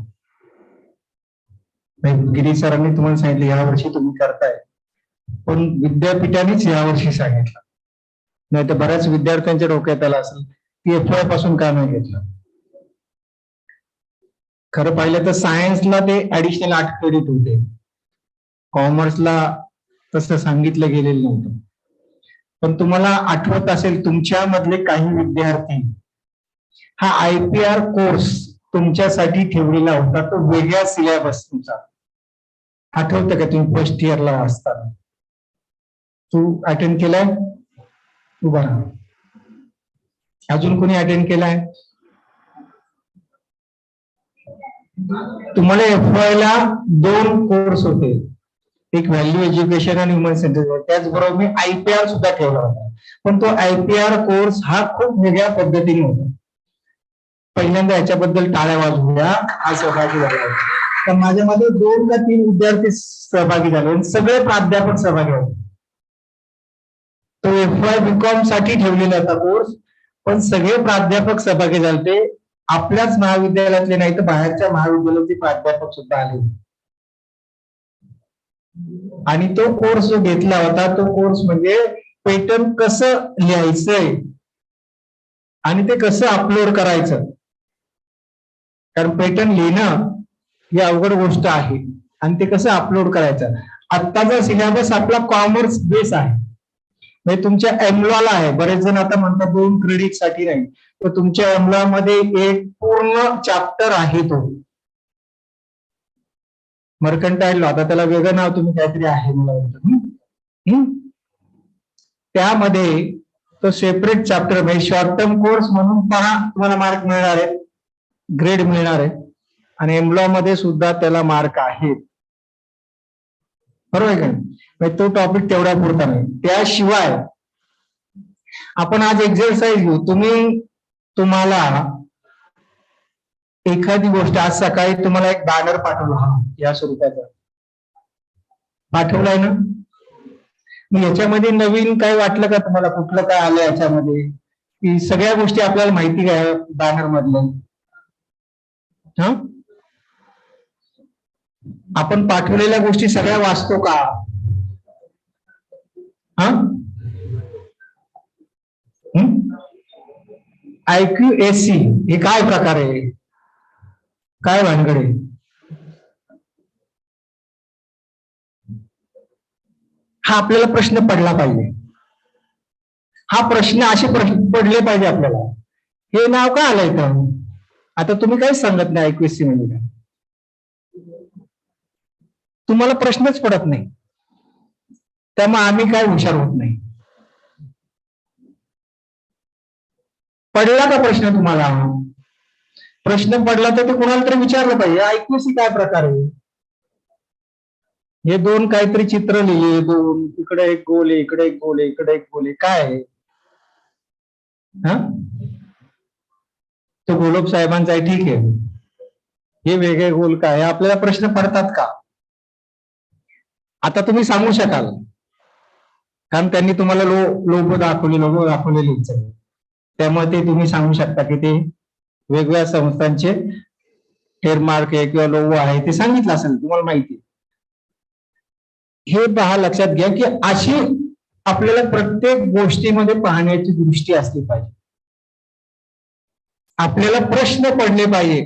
Speaker 5: गिरी सरांनी तुम्हाला सांगितलं या वर्षी तुम्ही करताय, पण विद्यापीठानेच यावर्षी सांगितलं. नाही तर बऱ्याच विद्यार्थ्यांच्या डोक्यात आलं असेल की FY पासून का नाही घेतलं. खरं पाहिलं तर सायन्सला ते ऍडिशनल 8 क्रेडिट होते, कॉमर्सला तसं सांगितलं गेलेलं नव्हतं. पण तुम्हाला आठवत असेल तुमच्या मधले काही विद्यार्थी हा IPR कोर्स तुमच्यासाठी ठेवलेला होता, तो वेगळा सिलेबस तुमचा. आठवतं का तुम्ही फर्स्ट इयरला असताना? तू अटेंड केलाय? उभा राहा. अजून कोणी अटेंड केलाय? तुम्हाला FY ला 2 कोर्स होते, एक व्हॅल्यू एज्युकेशन आणि ह्युमन सेंटर. त्याचबरोबर मी IPR सुद्धा ठेवला होता, पण तो IPR कोर्स हा खूप वेगळ्या पद्धतीने होता. पहिल्यांदा याच्याबद्दल टाळ्या वाजवूया, हा सहभागी झाला होता. तर माझ्यामध्ये 2 का 3 विद्यार्थी सहभागी झाले आणि सगळे प्राध्यापक सहभागी होते. तो FY BCom साठी ठेवलेला होता कोर्स, पण सगळे प्राध्यापक सहभागी झाले. आपल्याच महाविद्यालयातले नाही तर बाहेरच्या महाविद्यालयाचे प्राध्यापक सुद्धा आले. आणि तो कोर्स जो घेतला होता तो कोर्स म्हणजे पेटर्न कसं लिहायचंय आणि ते कसं अपलोड करायचं. कारण पेटर्न लिहिणं ही अवघड गोष्ट आहे आणि ते कसं अपलोड करायचं. आत्ताचा सिलेबस आपला कॉमर्स बेस आहे, म्हणजे तुमच्या एमलॉला आहे. बरेच जण आता म्हणतात 2 क्रेडिट साठी नाही, तर तुमच्या एमलॉ मध्ये एक पूर्ण चॅप्टर आहे तो मर्कंटाईल लॉ. आता त्याला वेगळं नाव तुम्ही काहीतरी आहे मला वाटतं. त्यामध्ये तो सेपरेट चॅप्टर म्हणजे शॉर्ट टर्म कोर्स म्हणून पहा, तुम्हाला मार्क मिळणार आहे, ग्रेड मिळणार आहे. आणि एमलॉ मध्ये सुद्धा त्याला मार्क आहेत, बरोबर आहे का? तो टॉपिक तेवढा पुरता नाही. त्याशिवाय आपण आज एक्झरसाइज घेऊ. तुम्हाला एखादी गोष्ट, आज सकाळी तुम्हाला एक बॅनर पाठवला, हा या स्वरूपाचा पाठवलाय ना. मग याच्यामध्ये नवीन काय वाटलं का तुम्हाला? कुठलं काय आलं याच्यामध्ये? की सगळ्या गोष्टी आपल्याला माहिती आहे बॅनर मधल्या? हा, आपण पाठवलेल्या गोष्टी सगळ्या वाचतो का? हा, IQSC हे काय प्रकार आहे, काय भानगड आहे? हा आपल्याला प्रश्न पडला पाहिजे. हा प्रश्न असे प्रश्न पडले पाहिजे आपल्याला. हे नाव का आलंय का? आता तुम्ही काहीच सांगत नाही IQSC म्हणजे काय. तुम्हाला प्रश्नच पडत नाही, त्यामुळे आम्ही काय हुशार होत नाही. पडला का प्रश्न तुम्हाला? प्रश्न पडला तर ते कोणाला तरी विचारलं पाहिजे, IQSC काय प्रकार आहे? हे दोन काहीतरी चित्र लिहिले, दोन इकडे एक गोल आहे, इकडे एक गोल आहे, इकडे एक गोल आहे, काय आहे? तो गोलब साहेबांचा आहे, ठीक आहे. हे वेगळे गोल काय? आपल्याला प्रश्न पडतात का? आता तुम्ही सांगू शकाल, कारण त्यांनी तुम्हाला लोगो दाखवलेले, त्यामुळे ते तुम्ही सांगू शकता की ते वेगवेगळ्या संस्थांचे ट्रेडमार्क आहे किंवा लोगो आहे, ते सांगितलं असेल, तुम्हाला माहिती. हे पहा, लक्षात घ्या की अशी आपल्याला प्रत्येक गोष्टीमध्ये पाहण्याची दृष्टी असली पाहिजे. आपल्याला प्रश्न पडले पाहिजे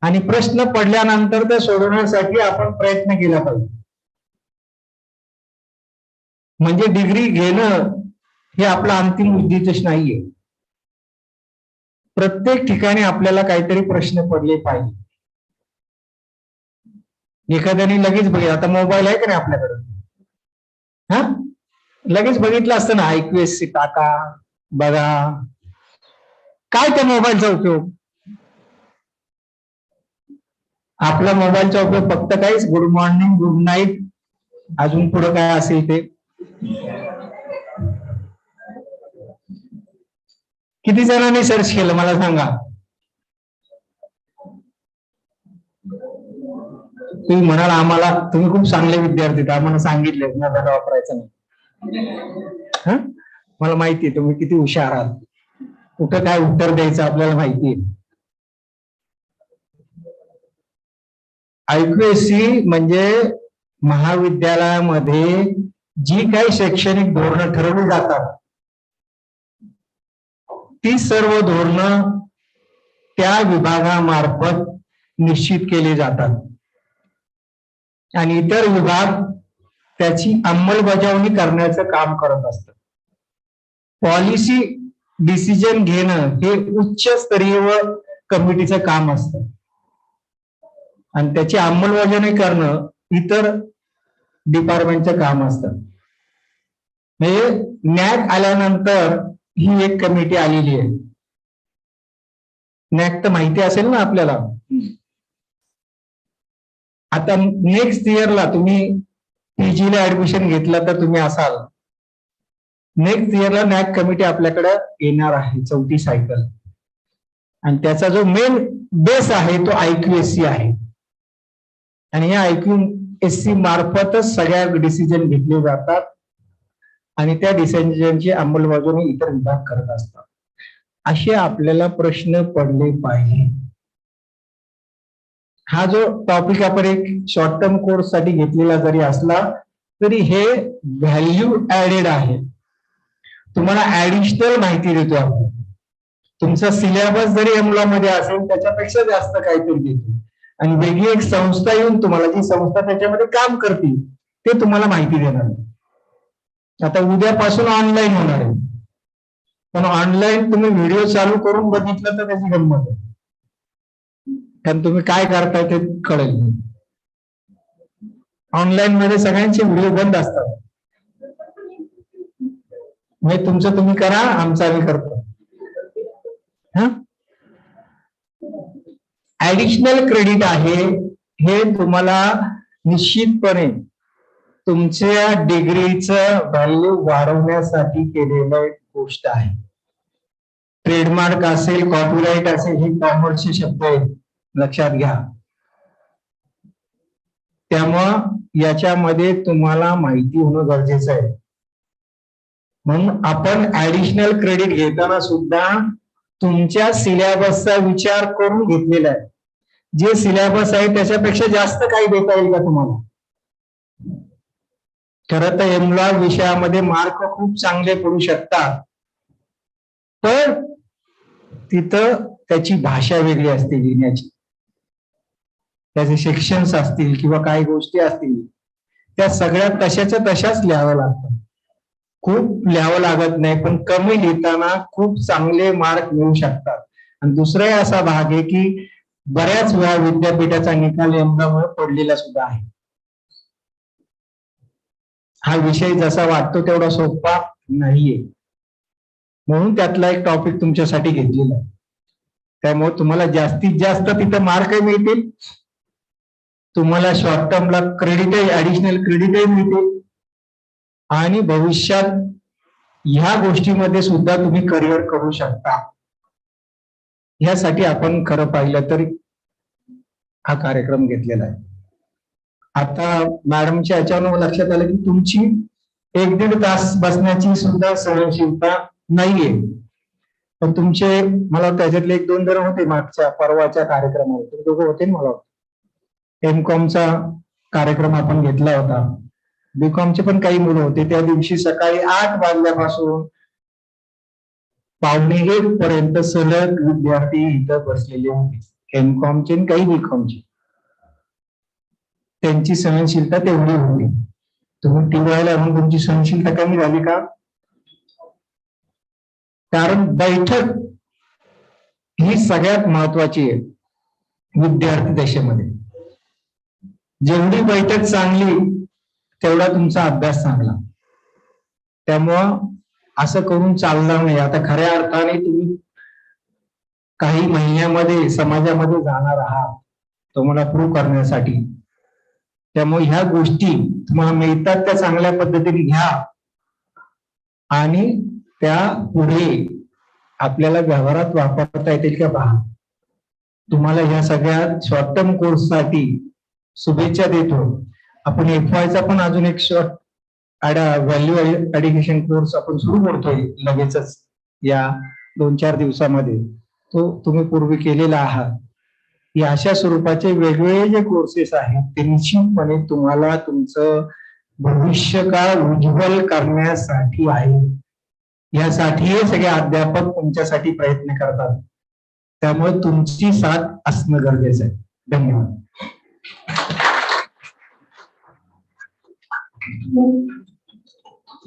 Speaker 5: आणि प्रश्न पडल्यानंतर ते सोडवण्यासाठी आपण प्रयत्न केला पाहिजे. म्हणजे डिग्री घेणं हे आपलं अंतिम उद्दिष्ट नाहीये. प्रत्येक ठिकाणी आपल्याला काहीतरी प्रश्न पडले पाहिजे. एखाद्याने लगेच बघितलं, आता मोबाईल आहे का नाही आपल्याकडे, लगेच बघितलं असतं ना, IQSC टाका, बघा. काय त्या मोबाईलचा उपयोग? आपला मोबाईलचा उपयोग फक्त काहीच गुड मॉर्निंग, गुड नाईट, अजून पुढे काय असेल ते. किती जणांनी सर्च केलं मला सांगा? तुम्ही म्हणाल आम्हाला, तुम्ही खूप चांगले विद्यार्थी, आम्हाला सांगितले मोबाईल वापरायचा नाही. मला माहितीये तुम्ही किती हुशार आहात, कुठं काय उत्तर द्यायचं आपल्याला माहितीये. IQSC म्हणजे महाविद्यालयामध्ये जी काही शैक्षणिक धोरणं ठरवली जातात, ती सर्व धोरणं त्या विभागामार्फत निश्चित केली जातात आणि इतर विभाग त्याची अंमलबजावणी करण्याचं काम करत असतात. पॉलिसी डिसिजन घेणं हे उच्च स्तरीय कमिटीचं काम असतं आणि त्याची अंमलबजावणी करणं इतर डिपार्टमेंटचं काम असतं. म्हणजे NAAC आल्यानंतर ही एक कमिटी आलेली आहे. NAAC तर माहिती असेल ना आपल्याला. आता नेक्स्ट इयरला तुम्ही PG ला ऍडमिशन घेतलं तर तुम्ही असाल, नेक्स्ट इयरला NAAC कमिटी आपल्याकडे येणार आहे, 4थी सायकल, आणि त्याचा जो मेन बेस आहे तो IQSC आहे. आणि या IQSC मार्फतच सगळ्या डिसिजन घेतले जातात आणि त्या डिसिजनची अंमलबजावणी इतर विभाग करत असतात. असे आपल्याला प्रश्न पडले पाहिजे. हा जो टॉपिक आपण एक शॉर्ट टर्म कोर्स साठी घेतलेला जरी असला तरी हे व्हॅल्यू ऍडेड आहे. तुम्हाला ऍडिशनल माहिती देतो आपण. तुमचा सिलेबस जरी एमलॉ मध्ये असेल त्याच्यापेक्षा जास्त काहीतरी देतो आणि वेगळी एक संस्था येऊन तुम्हाला, जी संस्था त्याच्यामध्ये काम करते, ते तुम्हाला माहिती देणार. आता उद्यापासून ऑनलाईन होणार आहे, पण ऑनलाईन तुम्ही व्हिडिओ चालू करून बघितलं तर त्याची गंमत आहे, कारण तुम्ही काय करताय ते कळेल. ऑनलाईन मध्ये सगळ्यांचे व्हिडिओ बंद असतात. म्हणजे तुमचं तुम्ही करा, आमचं आम्ही करतो. ऍडिशनल क्रेडिट आहे हे तुम्हाला निश्चितपणे तुमच्या डिग्रीचं व्हॅल्यू वाढवण्यासाठी केलेलं एक गोष्ट आहे. ट्रेडमार्क असेल, कॉपीराइट असेल, हे कॉमर्सचे शब्द आहेत, लक्षात घ्या. त्यामुळं याच्यामध्ये तुम्हाला माहिती होणं गरजेचं आहे. म्हणून आपण ऍडिशनल क्रेडिट घेताना सुद्धा तुमच्या सिलेबसचा विचार करून घेतलेला आहे. जे सिलेबस आहे त्याच्यापेक्षा जास्त काही देता येईल का तुम्हाला? खरं तर एमलॉ विषयामध्ये मार्क खूप चांगले पडू शकतात, पण तिथं त्याची भाषा वेगळी असते लिहिण्याची, त्याचे सेक्शन्स असतील किंवा काही गोष्टी असतील त्या सगळ्या तशाच्या तशाच लिहाव्या लागतात. खूप लिहावं लागत नाही, पण कमी लिहिताना खूप चांगले मार्क मिळू शकतात. आणि दुसरा असा भाग आहे की बऱ्याच वेळा विद्यापीठाचा निकाल यंदामुळे पडलेला सुद्धा आहे. हा विषय जसा वाटतो तेवढा सोपा नाहीये, म्हणून त्यातला एक टॉपिक तुमच्यासाठी घेतलेला आहे. त्यामुळे तुम्हाला जास्तीत जास्त तिथं मार्क मिळतील, तुम्हाला शॉर्ट टर्मला क्रेडिट ऍडिशनल क्रेडिटही मिळतील, आणि भविष्यात ह्या गोष्टीमध्ये सुद्धा तुम्ही करिअर करू शकता. ह्यासाठी आपण खरं पाहिलं तर हा कार्यक्रम घेतलेला आहे. आता मॅडमच्या याच्यावर लक्षात आलं की तुमची 1-1.5 तास बसण्याची सुद्धा सहनशीलता नाहीये. पण तुमचे मला त्याच्यातले 1-2 जण होते मागच्या परवाच्या कार्यक्रमावर, तुम्ही दोघं होते ना, मला एमकॉमचा कार्यक्रम आपण घेतला होता. बीकॉमचे पण काही मुलं होते. त्या दिवशी सकाळी 8 वाजल्यापासून 9:45 पर्यंत सलग विद्यार्थी इथं बसलेले होते, एमकॉमचे आणि काही बीकॉमचे. त्यांची सहनशीलता तेवढी होती. तुम्ही टिवायला म्हणून तुमची सहनशीलता कमी झाली का? कारण बैठक ही सगळ्यात महत्वाची आहे विद्यार्थी दशेमध्ये. जेवढी बैठक चांगली तेवढा तुमचा अभ्यास चांगला. त्यामुळं असं करून चालणार नाही. आता खऱ्या अर्थाने तुम्ही काही महिन्यामध्ये समाजामध्ये जाणार आहात तुम्हाला प्रूव्ह करण्यासाठी. त्यामुळे ह्या गोष्टी तुम्हाला मिळतात त्या चांगल्या पद्धतीने घ्या आणि त्या पुढे आपल्याला व्यवहारात वापरता येतील का पहा. तुम्हाला ह्या सगळ्या शॉर्ट टर्म कोर्ससाठी शुभेच्छा देतो. आपण FYचा पण अजून एक शॉर्ट व्हॅल्यू एडिशन कोर्स आपण सुरू करतोय लगेचच या 2-4 दिवसामध्ये. तो तुम्ही पूर्वी केलेला आहात. या अशा स्वरूपाचे वेगवेगळे जे कोर्सेस आहेत ते निश्चितपणे तुम्हाला तुमचं भविष्यकाळ उज्ज्वल करण्यासाठी आहे. यासाठी हे सगळे अध्यापक तुमच्यासाठी प्रयत्न करतात. त्यामुळे तुमची साथ असणं गरजेचं आहे. धन्यवाद.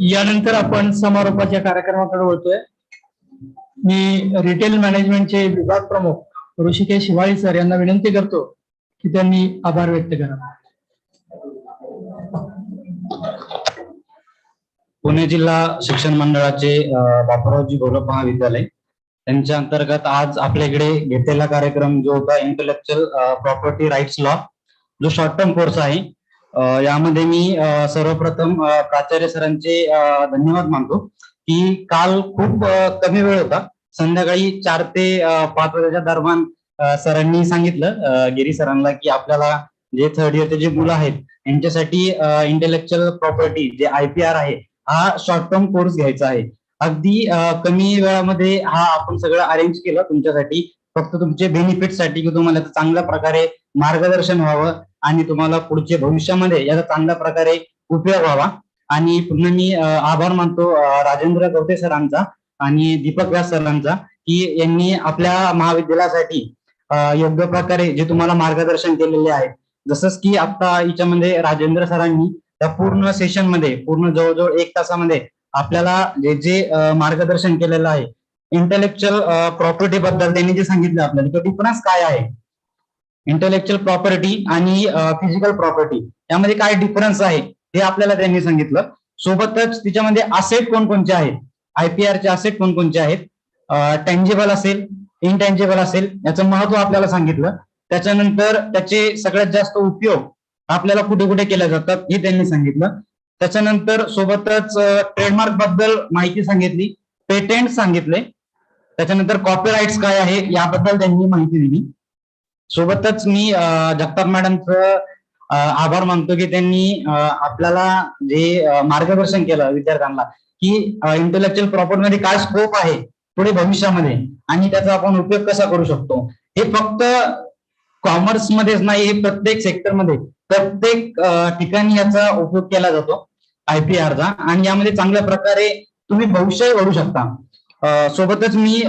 Speaker 1: यानंतर आपण समारोपाच्या कार्यक्रमाकडे वळतोय. मी रिटेल मॅनेजमेंटचे विभाग प्रमुख ऋषिकेश हिवाळी सर यांना विनंती करतो की त्यांनी आभार व्यक्त करा.
Speaker 2: पुणे जिल्हा शिक्षण मंडळाचे बापूरावजी घोलप महाविद्यालय त्यांच्या अंतर्गत आज आपल्याकडे घेतलेला कार्यक्रम जो होता इंटेलेक्च्युअल प्रॉपर्टी राईट्स लॉ, जो शॉर्ट टर्म कोर्स आहे. यामध्ये मी सर्वप्रथम प्राचार्य सरांचे धन्यवाद मानतो की काल खूप कमी वेळ होता. संध्याकाळी 4 ते 5 वाजेच्या दरम्यान सरांनी सांगितलं गिरी सरांना की आपल्याला जे 3rd इयरचे जे मुलं आहेत यांच्यासाठी इंटेलेक्च्युअल प्रॉपर्टी जे IPR आहे हा शॉर्ट टर्म कोर्स घ्यायचा आहे. अगदी कमी वेळामध्ये हा आपण सगळं अरेंज केलं तुमच्यासाठी, फक्त तुमचे बेनिफिटसाठी की तुम्हाला चांगल्या प्रकारे मार्गदर्शन व्हावं आणि तुम्हाला पुढच्या भविष्यामध्ये याचा चांगल्या प्रकारे उपयोग व्हावा. आणि पुन्हा मी आभार मानतो राजेंद्र गवते सरांचा आणि दीपक व्यास सरांचा की यांनी आपल्या महाविद्यालयासाठी योग्य प्रकारे जे तुम्हाला मार्गदर्शन केलेले आहे. जसंच की आता याच्यामध्ये राजेंद्र सरांनी त्या पूर्ण सेशन मध्ये पूर्ण जवळजवळ 1 तासामध्ये आपल्याला जे मार्गदर्शन केलेलं आहे इंटेलेक्च्युअल प्रॉपर्टी बद्दल त्यांनी जे सांगितलं आपल्याला तो डिफरन्स काय आहे, इंटेलेक्च्युअल प्रॉपर्टी आणि फिजिकल प्रॉपर्टी यामध्ये काय डिफरन्स आहे हे आपल्याला त्यांनी सांगितलं. सोबतच तिच्यामध्ये असेट कोणकोणते आहेत, IPR चे असेट कोणकोणते आहेत, टेंजिबल असेल इनटेंजिबल असेल याचं महत्व आपल्याला सांगितलं. त्याच्यानंतर त्याचे सगळ्यात जास्त उपयोग आपल्याला कुठे कुठे केले जातात हे त्यांनी सांगितलं. त्याच्यानंतर सोबतच ट्रेडमार्क बद्दल माहिती सांगितली, पेटेंट सांगितले, त्याच्यानंतर कॉपीराइट्स काय आहे याबद्दल त्यांनी माहिती दिली. सोबतच मी जगताप मॅडमचं आभार मानतो की त्यांनी आपल्याला जे मार्गदर्शन केलं विद्यार्थ्यांना की इंटेलेक्च्युअल प्रॉपर्टी मध्ये काय स्कोप आहे पुढे भविष्यामध्ये आणि त्याचा आपण उपयोग कसा करू शकतो. हे फक्त कॉमर्स मध्येच नाही, हे प्रत्येक सेक्टरमध्ये प्रत्येक ठिकाणी याचा उपयोग केला जातो IPRचा आणि यामध्ये चांगल्या प्रकारे तुम्ही भविष्य घडू शकता. सोबतच मी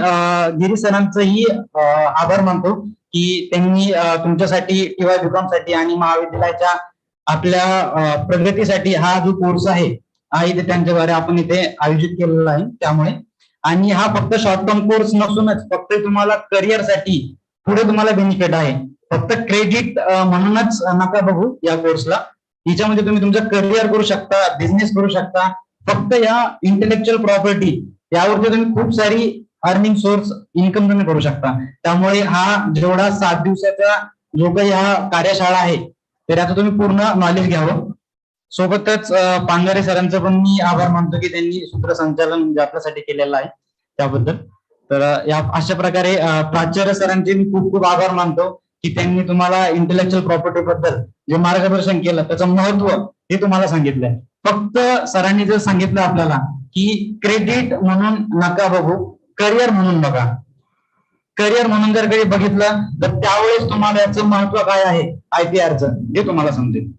Speaker 2: गिरी सरांचंही आभार मानतो की त्यांनी तुमच्यासाठी किंवा BCom साठी आणि महाविद्यालयाच्या आपल्या प्रगतीसाठी हा जो कोर्स आहे हा इथे त्यांच्याद्वारे आपण इथे आयोजित केलेला आहे. त्यामुळे आणि हा फक्त शॉर्ट टर्म कोर्स नसूनच फक्त तुम्हाला करिअरसाठी पुढे तुम्हाला बेनिफिट आहे. फक्त क्रेडिट म्हणूनच नका बघू या कोर्सला. याच्यामध्ये तुम्ही तुमचं करिअर करू शकता, बिझनेस करू शकता. फक्त या इंटेलेक्च्युअल प्रॉपर्टी यावरती तुम्ही खूप सारी अर्निंग सोर्स इन्कम तुम्ही करू शकता. त्यामुळे हा जेवढा 7 दिवसाचा जो काही हा कार्यशाळा आहे तर याचं तुम्ही पूर्ण नॉलेज घ्यावं. सोबतच पांगारे सरांचं पण मी आभार मानतो की त्यांनी सूत्रसंचालन म्हणजे आपल्यासाठी केलेलं आहे त्याबद्दल. तर या अशा प्रकारे प्राचार्य सरांचे मी खूप खूप आभार मानतो की त्यांनी तुम्हाला इंटेलेक्च्युअल प्रॉपर्टी बद्दल जे मार्गदर्शन केलं त्याचं महत्व हे तुम्हाला सांगितलंय. फक्त सरांनी जर सांगितलं आपल्याला की क्रेडिट म्हणून नका बघू, करिअर म्हणून बघा. करिअर म्हणून जर काही बघितलं तर त्यावेळेस तुम्हाला याचं महत्व काय आहे IPR चं हे तुम्हाला समजेल.